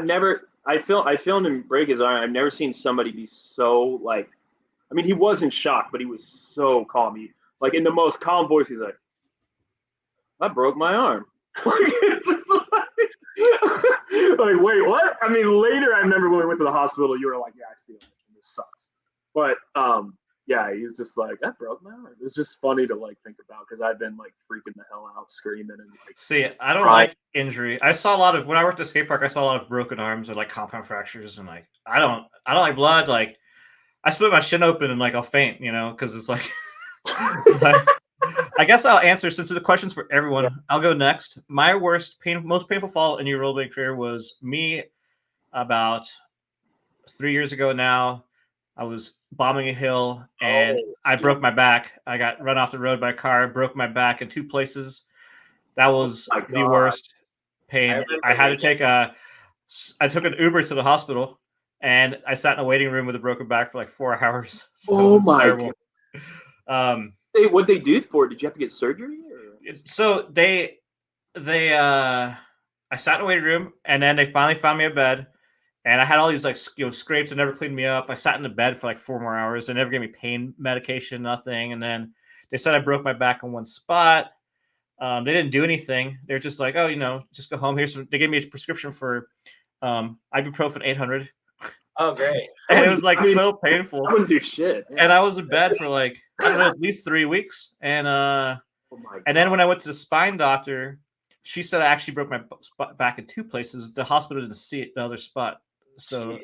filmed him break his arm. I've never seen somebody be so like, I mean, he was in shock, but he was so calm. He like in the most calm voice, he's like, I broke my arm. Like, wait, what? I mean, later I remember when we went to the hospital, you were like, yeah, I feel it. This sucks. But yeah, he was just like, I broke my arm. It's just funny to like think about because I've been like freaking the hell out, screaming and like. See, I don't like injury. I saw a lot of when I worked at the skate park. I saw a lot of broken arms or like compound fractures, and like I don't like blood. Like I split my shin open and like I'll faint, because it's like. I guess I'll answer since the question's for everyone. Yeah. I'll go next. My most painful fall in your rollerblading career was me about 3 years ago now. I was bombing a hill and I broke my back. I got run off the road by a car, broke my back in 2 places. That was the worst pain. I had to take I took an Uber to the hospital and I sat in a waiting room with a broken back for like 4 hours. So my God. What they do for it? Did you have to get surgery? Or? So I sat in a waiting room and then they finally found me a bed. And I had all these like scrapes that never cleaned me up. I sat in the bed for like 4 more hours. They never gave me pain medication, nothing. And then they said I broke my back in one spot. They didn't do anything. They're just like, oh, just go home. They gave me a prescription for ibuprofen 800. Oh, great. And it was like so painful. I wouldn't do shit. Yeah. And I was in bed for like, I don't know, at least 3 weeks. And and then when I went to the spine doctor, she said I actually broke my back in 2 places. The hospital didn't see it, the other spot. So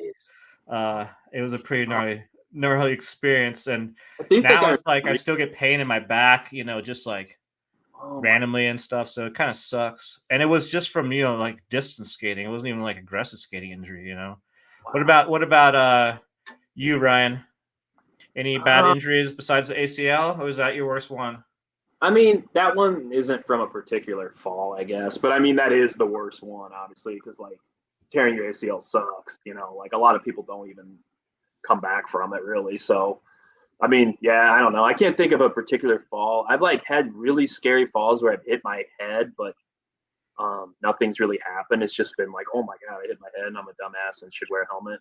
it was a pretty gnarly experience. And now it's like I still get pain in my back, just like randomly and stuff. So it kind of sucks. And it was just from, like distance skating. It wasn't even like aggressive skating injury, Wow. What about you, Ryan? Any bad injuries besides the ACL? Or was that your worst one? I mean, that one isn't from a particular fall, I guess. But I mean, that is the worst one, obviously, because like tearing your ACL sucks. Like a lot of people don't even come back from it, really. So, I mean, yeah, I don't know. I can't think of a particular fall. I've like had really scary falls where I've hit my head, but nothing's really happened. It's just been like, oh my God, I hit my head and I'm a dumbass and should wear a helmet.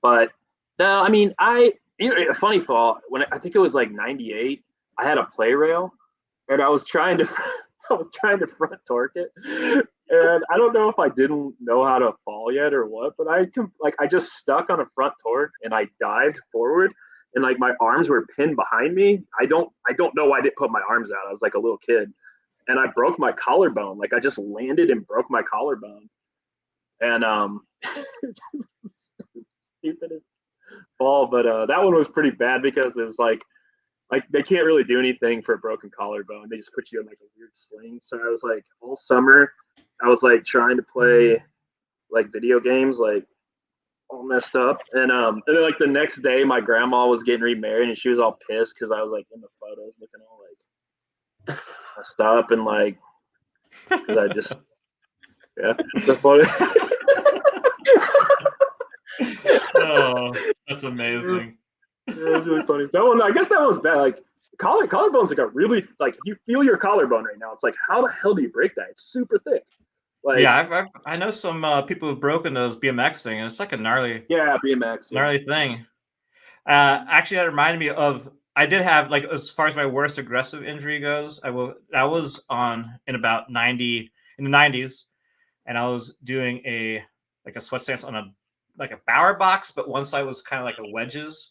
But no, I mean, a funny fall when I think it was like 98. I had a play rail and I was trying to front torque it. And I don't know if I didn't know how to fall yet or what, but I just stuck on a front torque and I dived forward and like my arms were pinned behind me. I don't know why I didn't put my arms out. I was like a little kid and I broke my collarbone. Like I just landed and broke my collarbone. And stupidest fall, but that one was pretty bad because it was like like they can't really do anything for a broken collarbone. They just put you in like a weird sling. So I was like all summer, I was like trying to play like video games, like all messed up. And then like the next day, my grandma was getting remarried, and she was all pissed because I was like in the photos looking all like messed up and like because I just the photo. Oh, that's amazing. Yeah, it was really funny. That one, I guess that was bad. Like collarbone's like a really like you feel your collarbone right now. It's like how the hell do you break that? It's super thick. Like Yeah, I know some people who've broken those BMXing, and it's like a gnarly BMX. gnarly thing. Actually, that reminded me of I did have like as far as my worst aggressive injury goes. I was on in about 90 in the 90s, and I was doing a sweat stance on a bower box, but one side was kind of like a wedges,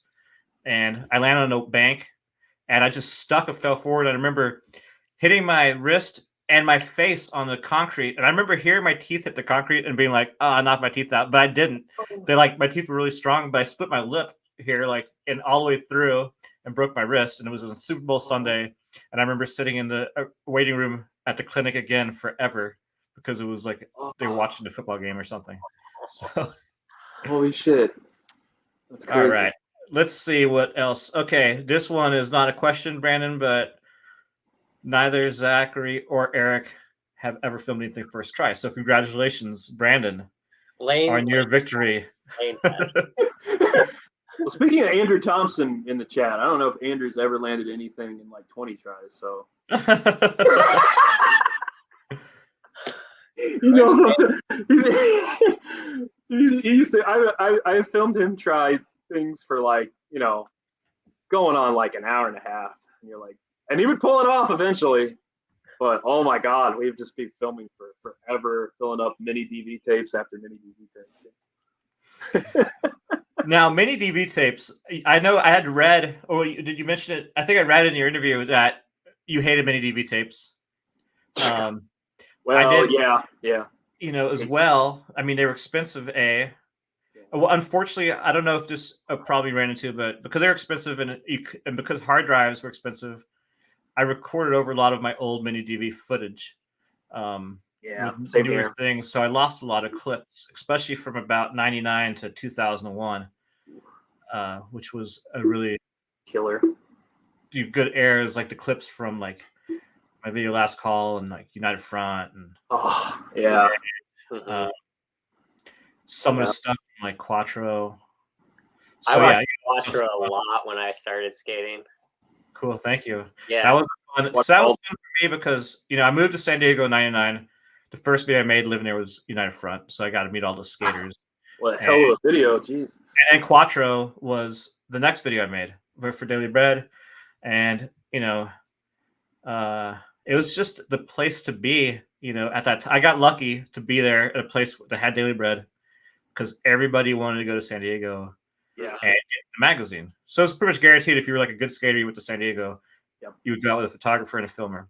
and I landed on a bank, and I just stuck and fell forward. I remember hitting my wrist and my face on the concrete, and I remember hearing my teeth hit the concrete and being like, "Oh, I knocked my teeth out," but I didn't. They like my teeth were really strong, but I split my lip here, like, and all the way through, and broke my wrist. And it was on Super Bowl Sunday, and I remember sitting in the waiting room at the clinic again forever because it was like they were watching the football game or something. So, holy shit! That's crazy. All right, let's see what else. Okay, this one is not a question, Brandon, but neither Zachary or Eric have ever filmed anything first try. So congratulations, Brandon, on your victory. Layne has. Well, speaking of Andrew Thompson in the chat, I don't know if Andrew's ever landed anything in like 20 tries. So he knows what he used to. I filmed him try things for like going on like an hour and a half. And you're like, and he would pull it off eventually. But oh my God, we've just been filming for forever, filling up mini DV tapes after mini DV tapes. Now, mini DV tapes. I know I had read, or did you mention it? I think I read in your interview that you hated mini DV tapes. Well, I did, yeah. As well. I mean, they were expensive. Well, unfortunately, I don't know if this probably ran into, but because they're expensive and because hard drives were expensive, I recorded over a lot of my old mini DV footage. With newer things, so I lost a lot of clips, especially from about 99 to 2001, which was a really killer. Good airs, like the clips from like my video last call and like United Front and some of the stuff from like Quattro. So I watched Quattro a lot when I started skating. Cool, thank you. Yeah, that was fun. So that was fun for me because I moved to San Diego in '99. The first video I made living there was United Front, so I got to meet all the skaters. What a hell of a video, jeez. And Quattro was the next video I made for Daily Bread, and it was just the place to be. At that time, I got lucky to be there at a place that had Daily Bread because everybody wanted to go to San Diego. Yeah. And get the magazine. So it's pretty much guaranteed if you were like a good skater, you went to San Diego, you would go out with a photographer and a filmer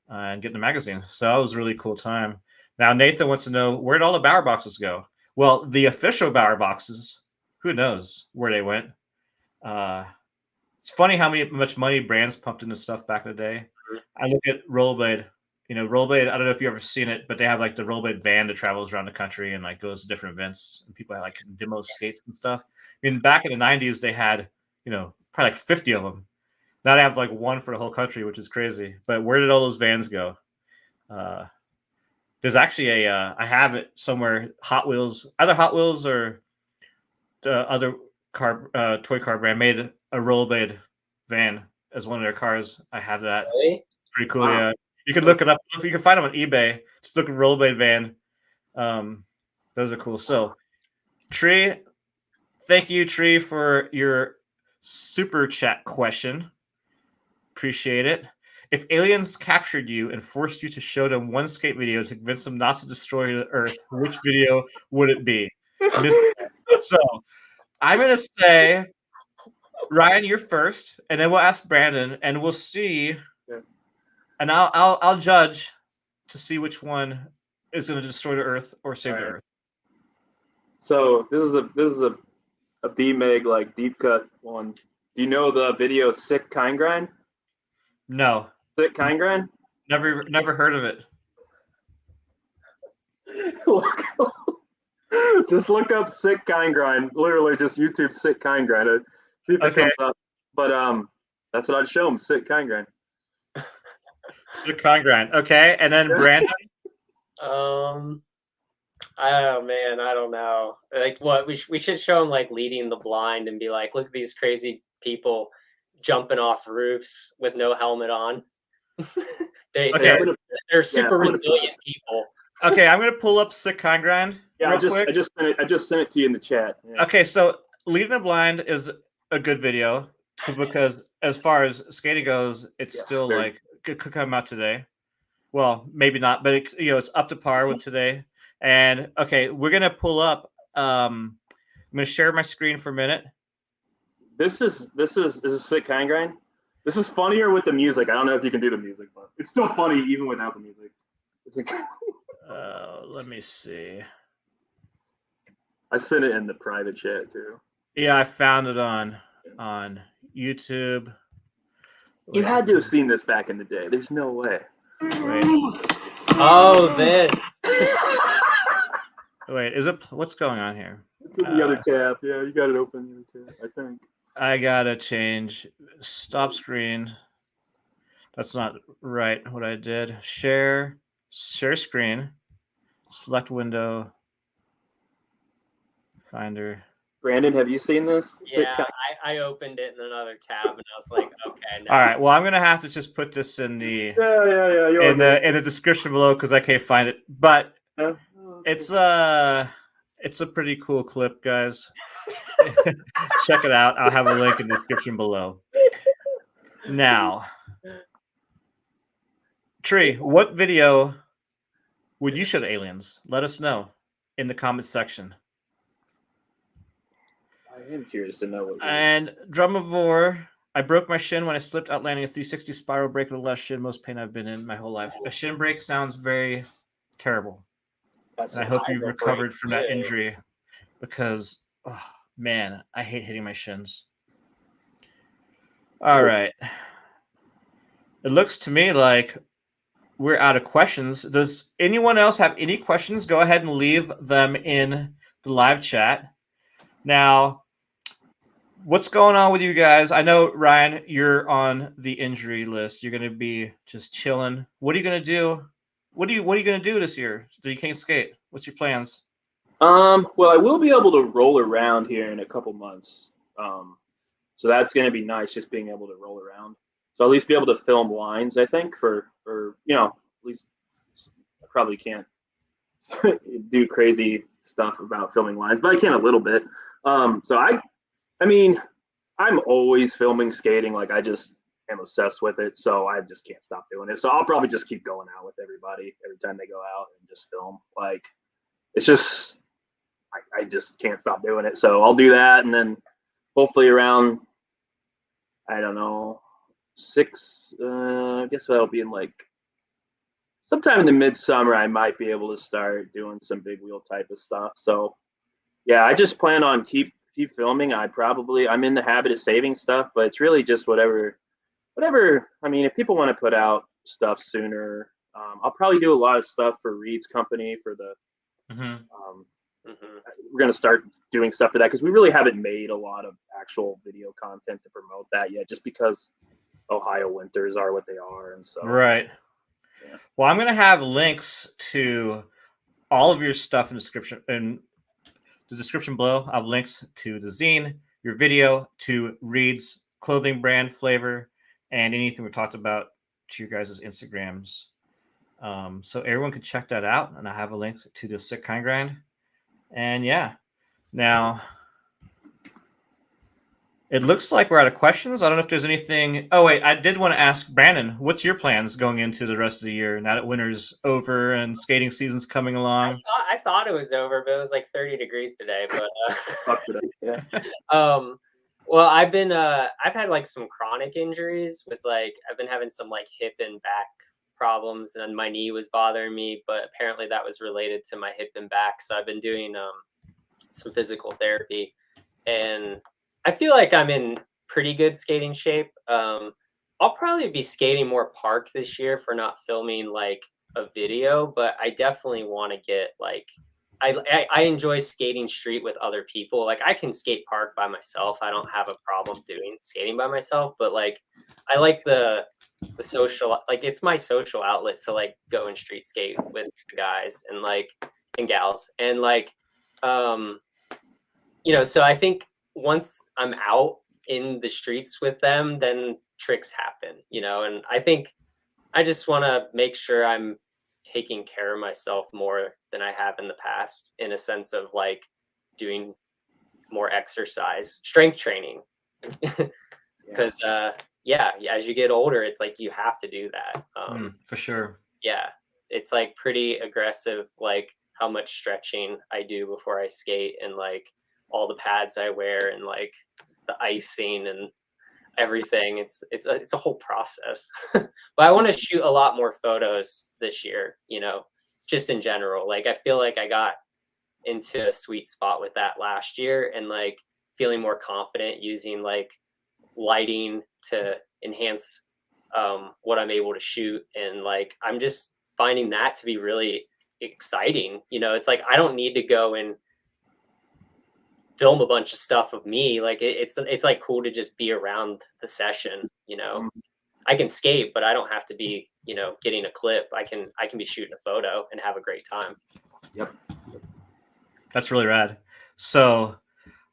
and get in the magazine. So that was a really cool time. Now, Nathan wants to know, where'd all the Bower boxes go? Well, the official Bower boxes, who knows where they went. It's funny how much money brands pumped into stuff back in the day. I look at Rollerblade. Rollerblade, I don't know if you've ever seen it, but they have like the Rollerblade van that travels around the country and like goes to different events. And people have like demo skates and stuff. I mean, back in the 90s, they had, probably like 50 of them. Now they have like one for the whole country, which is crazy. But where did all those vans go? There's actually I have it somewhere, Hot Wheels, either Hot Wheels or the other toy car brand made a Rollerblade van as one of their cars. I have that. Really? It's pretty cool, yeah. You can look it up. You can find them on eBay. Just look at Rollerblade van. Those are cool. So, Tree, thank you, Tree, for your super chat question. Appreciate it. If aliens captured you and forced you to show them one skate video to convince them not to destroy the Earth, which video would it be? So, I'm going to say, Ryan, you're first, and then we'll ask Brandon, and we'll see. And I'll judge to see which one is going to destroy the Earth or save the Earth. So this is a BMEG like deep cut one. Do you know the video "Sick Kind Grind"? No, Sick Kind Grind. never heard of it. Just look up "Sick Kind Grind." Literally, just YouTube "Sick Kind Grind." See if it Okay. comes up. But that's what I'd show them. "Sick Kind Grind." Sick Kind Grind. Okay, and then Brandon. Oh man, I don't know. Like what we should show them like leading the blind and be like, look at these crazy people jumping off roofs with no helmet on. Okay. They're super resilient people. Okay, I'm gonna pull up Sick Kind Grind. Yeah, real quick. I just sent it to you in the chat. Yeah. Okay, so Leading the Blind is a good video because as far as skating goes, it's still like it could come out today. Well, maybe not, but it's up to par with today. And okay, we're gonna pull up. I'm gonna share my screen for a minute. This is Sick Kind Grind. This is funnier with the music. I don't know if you can do the music, but it's still funny even without the music. Let me see. I sent it in the private chat too. Yeah, I found it on YouTube. You had to have seen this back in the day. There's no way. Wait. Oh, this. Wait, is it? What's going on here? The other tab. Yeah, you got it open. I think. I gotta change. Stop screen. That's not right. What I did. Share screen. Select window. Finder. Brandon, have you seen this? Yeah, I opened it in another tab and I was like, okay. No. All right. Well, I'm gonna have to just put this in the in the description below because I can't find it. But it's a pretty cool clip, guys. Check it out. I'll have a link in the description below. Now, Tree, what video would you show to aliens? Let us know in the comments section. I am curious to know what. And Drumivore, I broke my shin when I slipped out landing a 360 spiral break of the left shin. Most pain I've been in my whole life. A shin break sounds very terrible. I hope you've recovered from that injury because, oh, man, I hate hitting my shins. All right. It looks to me like we're out of questions. Does anyone else have any questions? Go ahead and leave them in the live chat. Now, what's going on with you guys? I know, Ryan, you're on the injury list. You're going to be just chilling. What are you going to do? What are you going to do this year? So you can't skate. What's your plans? Well, I will be able to roll around here in a couple months. So that's going to be nice, just being able to roll around. So at least be able to film lines, I think, for at least I probably can't do crazy stuff about filming lines, but I can a little bit. So I mean, I'm always filming skating. Like I just am obsessed with it. So I just can't stop doing it. So I'll probably just keep going out with everybody every time they go out and just film. Like it's just, I just can't stop doing it. So I'll do that. And then hopefully around, I don't know, I guess that'll be in like sometime in the midsummer, I might be able to start doing some big wheel type of stuff. So yeah, I just plan on keep filming. I'm in the habit of saving stuff, but it's really just whatever. I mean, if people want to put out stuff sooner, I'll probably do a lot of stuff for Reed's company for the, we're going to start doing stuff for that because we really haven't made a lot of actual video content to promote that yet, just because Ohio winters are what they are. And so, right. Yeah. Well, I'm going to have links to all of your stuff in the description below. I have links to the zine, your video, to Reed's clothing brand flavor, and anything we talked about to your guys' Instagrams. So everyone can check that out. And I have a link to the Sick Kind Grind. And yeah, now it looks like we're out of questions. I don't know if there's anything. Oh, wait, I did want to ask Brandon, what's your plans going into the rest of the year now that winter's over and skating season's coming along? I thought it was over, but it was like 30 degrees today. But yeah. Well, I've had like some chronic injuries with I've been having some like hip and back problems, and my knee was bothering me, but apparently that was related to my hip and back. So I've been doing some physical therapy, and I feel like I'm in pretty good skating shape. I'll probably be skating more park this year for not filming like a video, but I definitely want to get like I enjoy skating street with other people. Like I can skate park by myself. I don't have a problem doing skating by myself, but like I like the social, like it's my social outlet to like go and street skate with the guys and like and gals and like you know, so I think once I'm out in the streets with them, then tricks happen, you know, and I think I just want to make sure I'm taking care of myself more than I have in the past, in a sense of like doing more exercise, strength training. Because, yeah, as you get older, it's like you have to do that. For sure. Yeah, it's like pretty aggressive, like how much stretching I do before I skate and like all the pads I wear and like the icing and everything. It's a whole process. But I want to shoot a lot more photos this year, you know, just in general. Like I feel like I got into a sweet spot with that last year and like feeling more confident using like lighting to enhance what I'm able to shoot. And like I'm just finding that to be really exciting. You know, it's like I don't need to go and film a bunch of stuff of me. Like it's like cool to just be around the session, you know. I can skate, but I don't have to be, you know, getting a clip. I can be shooting a photo and have a great time. Yep. That's really rad. So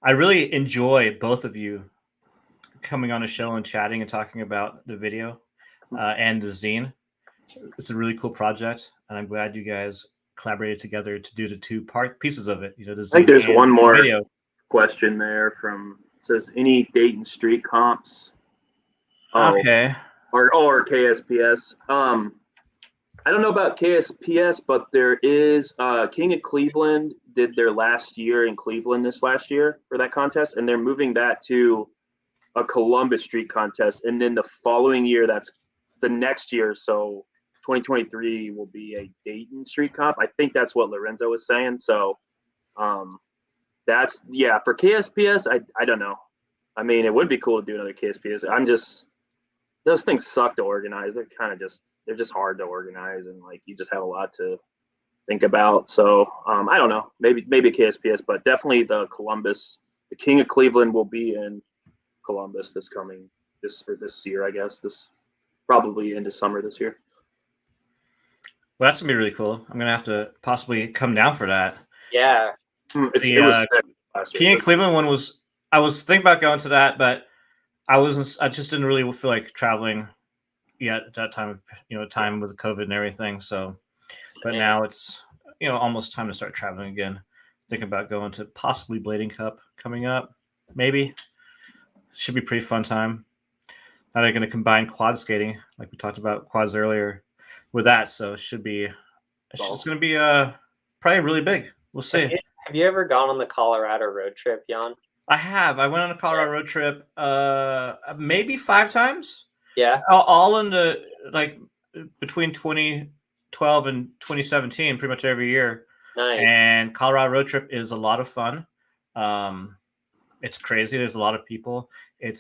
I really enjoy both of you coming on a show and chatting and talking about the video and the zine. It's a really cool project, and I'm glad you guys collaborated together to do the two-part pieces of it. You know, the zine I think there's and one more video. question there from says any Dayton street comps. Okay. Or KSPS. I don't know about KSPS, but there is King of Cleveland did their last year in Cleveland this last year for that contest, and they're moving that to a Columbus street contest, and then the following year, that's the next year, so 2023 will be a Dayton street comp. I think that's what Lorenzo was saying. So that's, yeah, for KSPS, I don't know. I mean, it would be cool to do another KSPS. Those things suck to organize. They're just hard to organize, and like you just have a lot to think about. So I don't know, maybe KSPS, but definitely the King of Cleveland will be in Columbus this year, I guess. This probably into summer this year. Well, that's gonna be really cool. I'm gonna have to possibly come down for that. Yeah. It was last year. King of Cleveland one was. I was thinking about going to that, but I just didn't really feel like traveling yet at that time. You know, time with COVID and everything. So, but now it's, you know, almost time to start traveling again. Thinking about going to possibly Blading Cup coming up, maybe. Should be a pretty fun time. Now they're going to combine quad skating, like we talked about quads earlier, with that. So it should be, it's going to be probably really big. We'll see. Have you ever gone on the Colorado road trip, Jan? I have. I went on a Colorado road trip maybe 5 times. Yeah. All in the, like, between 2012 and 2017, pretty much every year. Nice. And Colorado road trip is a lot of fun. It's crazy. There's a lot of people. It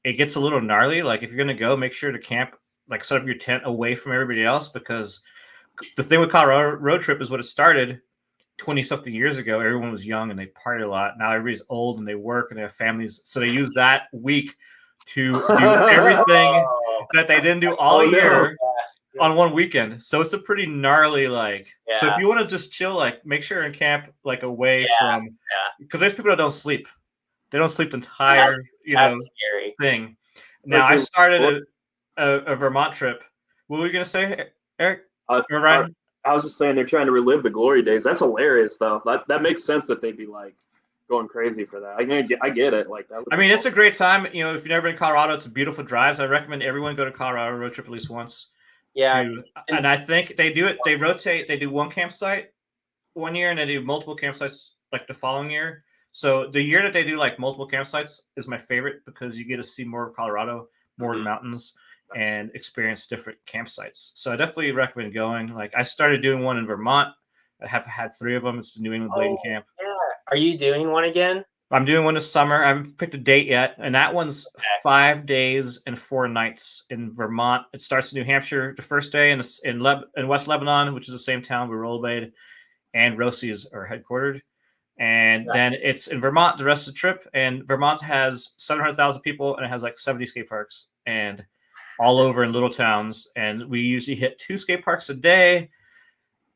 gets a little gnarly. Like if you're gonna go, make sure to camp, like set up your tent away from everybody else, because the thing with Colorado road trip is what it started 20-something years ago. Everyone was young and they partied a lot. Now everybody's old and they work and they have families. So they use that week to do everything that they didn't do all year on one weekend. So it's a pretty gnarly, like, so if you want to just chill, like make sure and camp like away from, because there's people that don't sleep. They don't sleep the entire, scary thing. Now I started a Vermont trip. What were you going to say, Eric? Ryan? I was just saying they're trying to relive the glory days. That's hilarious, though. That makes sense that they'd be like going crazy for that. I get it. Like that. I mean, it's a great time. You know, if you've never been to Colorado, it's a beautiful drive. So I recommend everyone go to Colorado road trip at least once. Yeah. And I think they do it. They rotate. They do one campsite one year, and they do multiple campsites like the following year. So the year that they do like multiple campsites is my favorite, because you get to see more of Colorado, more of the mountains, and experience different campsites. So I definitely recommend going. Like I started doing one in Vermont. I have had 3 of them. It's the New England Blading Camp. Yeah. Are you doing one again? I'm doing one this summer. I haven't picked a date yet, and that one's 5 days and 4 nights in Vermont. It starts in New Hampshire the first day, and it's in West Lebanon, which is the same town where Rollerblade and Rossi's are headquartered. And then it's in Vermont the rest of the trip. And Vermont has 700,000 people, and it has like 70 skate parks and all over in little towns. And we usually hit 2 skate parks a day,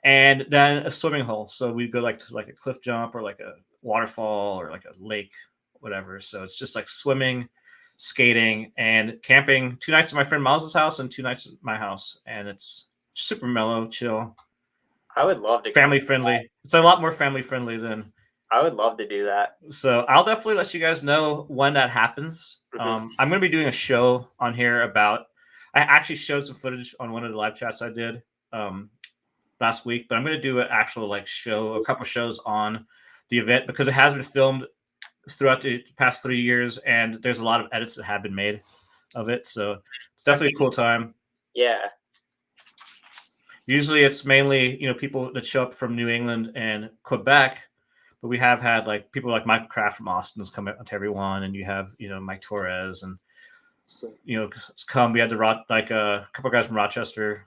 and then a swimming hole. So we go like to like a cliff jump or like a waterfall or like a lake, whatever. So it's just like swimming, skating, and camping. 2 nights at my friend Miles's house and 2 nights at my house, and it's super mellow, chill. I would love to. Family friendly. It's a lot more family friendly than. I would love to do that. So I'll definitely let you guys know when that happens. I'm going to be doing a show on here about. I actually showed some footage on one of the live chats I did last week, but I'm going to do an actual like show, a couple shows on the event because it has been filmed throughout the past 3 years, and there's a lot of edits that have been made of it. So it's definitely a cool time. Yeah. Usually it's mainly, people that show up from New England and Quebec, but we have had like people like Michael Kraft from Austin has come out to everyone, and you have, Mike Torres and, it's come. We had a couple guys from Rochester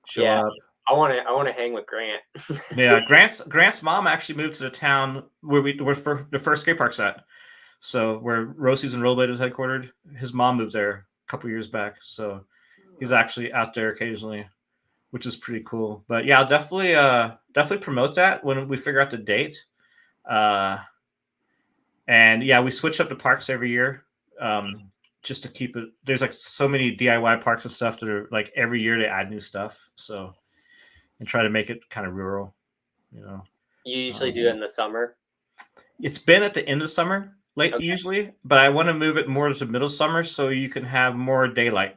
show up. I want to hang with Grant. Yeah, Grant's mom actually moved to the town where the first skate park's at. So where Rossi's and Rollerblade is headquartered, his mom moved there a couple years back. So he's actually out there occasionally, which is pretty cool. But yeah, I'll definitely promote that when we figure out the date. And yeah, we switch up the parks every year. Just to keep it, there's like so many DIY parks and stuff that are like every year they add new stuff. So, and try to make it kind of rural, You usually do it in the summer? It's been at the end of summer, usually, but I want to move it more to middle summer so you can have more daylight.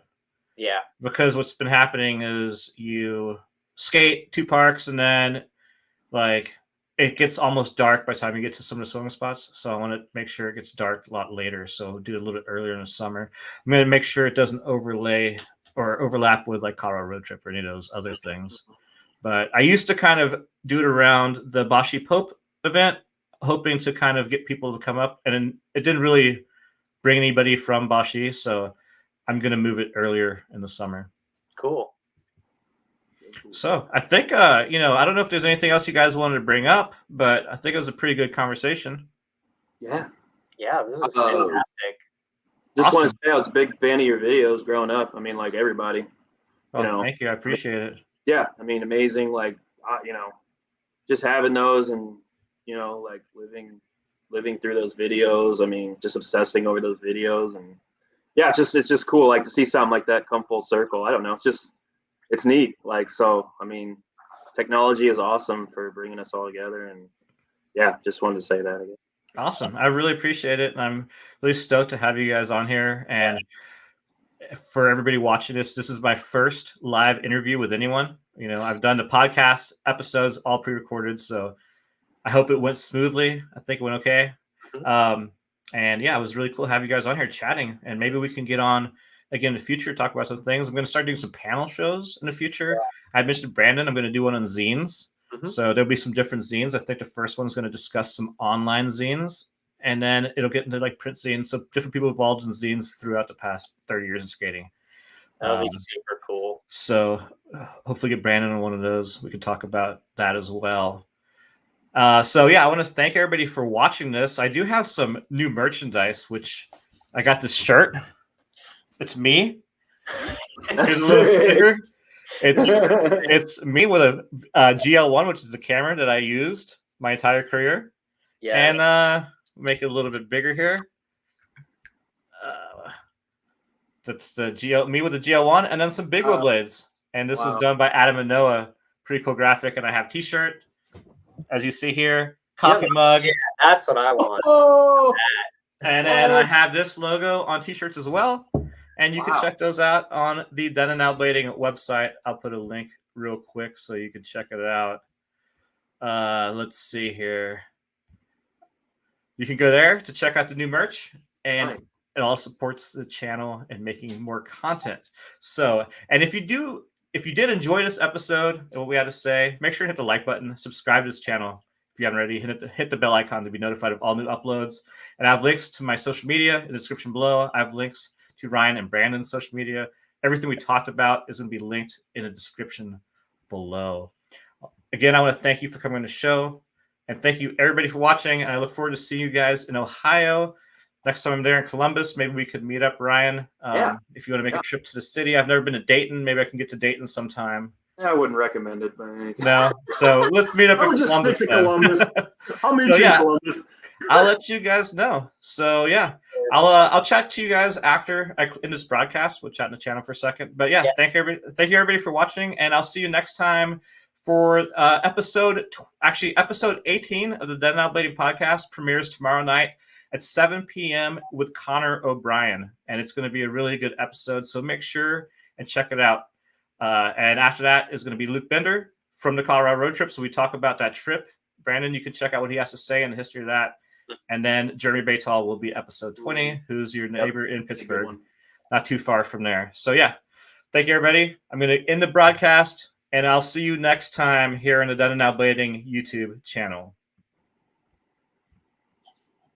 Yeah. Because what's been happening is you skate 2 parks and then like it gets almost dark by the time you get to some of the swimming spots. So I want to make sure it gets dark a lot later. So do it a little bit earlier in the summer. I'm going to make sure it doesn't overlap with like Colorado Road Trip or any of those other things. But I used to kind of do it around the Bashi Pope event, hoping to kind of get people to come up. And it didn't really bring anybody from Bashi. So I'm going to move it earlier in the summer. Cool. So I think, I don't know if there's anything else you guys wanted to bring up, but I think it was a pretty good conversation. Yeah. Yeah, this is fantastic. Just want to say I was a big fan of your videos growing up. I mean, like everybody. Thank you. I appreciate it. Yeah. I mean, amazing. Like, just having those and, like living through those videos. I mean, just obsessing over those videos. And yeah, it's just cool. Like to see something like that come full circle. I don't know. It's neat. Like, so, I mean, technology is awesome for bringing us all together. And yeah, just wanted to say that again. Awesome. I really appreciate it. And I'm really stoked to have you guys on here. And for everybody watching this is my first live interview with anyone. I've done the podcast episodes all pre-recorded. So I hope it went smoothly. I think it went okay. And yeah, it was really cool to have you guys on here chatting. And maybe we can get on again in the future, talk about some things. I'm going to start doing some panel shows in the future. I mentioned Brandon. I'm going to do one on zines. So there'll be some different zines. I think the first one's going to discuss some online zines, and then it'll get into like print zines. So different people involved in zines throughout the past 30 years in skating. That'll be super cool. So hopefully get Brandon on one of those. We can talk about that as well. So yeah, I want to thank everybody for watching this. I do have some new merchandise, which I got this shirt. It's me. Here's a little sticker. It's me with a GL1, which is the camera that I used my entire career. Yeah. And make it a little bit bigger here. That's the me with the GL1, and then some Big Wheel blades. And this was done by Adam and Noah. Pretty cool graphic. And I have T-shirt, as you see here, coffee mug. Yeah, that's what I want. Oh. And then I have this logo on T-shirts as well. And you can check those out on the Then and Now Blading website. I'll put a link real quick so you can check it out. Let's see here. You can go there to check out the new merch, and it all supports the channel and making more content. So, and if you did enjoy this episode and what we had to say, make sure to hit the like button, subscribe to this channel. If you haven't already, hit the bell icon to be notified of all new uploads. And I have links to my social media in the description below. I have links to Ryan and Brandon's social media. Everything we talked about is going to be linked in the description below. Again, I want to thank you for coming on the show. And thank you, everybody, for watching. And I look forward to seeing you guys in Ohio. Next time I'm there in Columbus, maybe we could meet up, Ryan. If you want to make a trip to the city. I've never been to Dayton. Maybe I can get to Dayton sometime. I wouldn't recommend it, but no. So let's meet up in Columbus. I'll meet you in Columbus. I'll let you guys know. So yeah, I'll chat to you guys after I end this broadcast. We'll chat in the channel for a second. But yeah, thank you everybody for watching, and I'll see you next time for episode 18 of the Dead and Outblading podcast. Premieres tomorrow night at 7 p.m. with Connor O'Brien, and it's going to be a really good episode. So make sure and check it out. And after that is going to be Luke Bender from the Colorado road trip. So we talk about that trip. Brandon, you can check out what he has to say and the history of that. And then Jeremy Baytall will be episode 20, who's your neighbor in Pittsburgh, not too far from there. So yeah, thank you, everybody. I'm going to end the broadcast, and I'll see you next time here on the Dead and Outblading YouTube channel.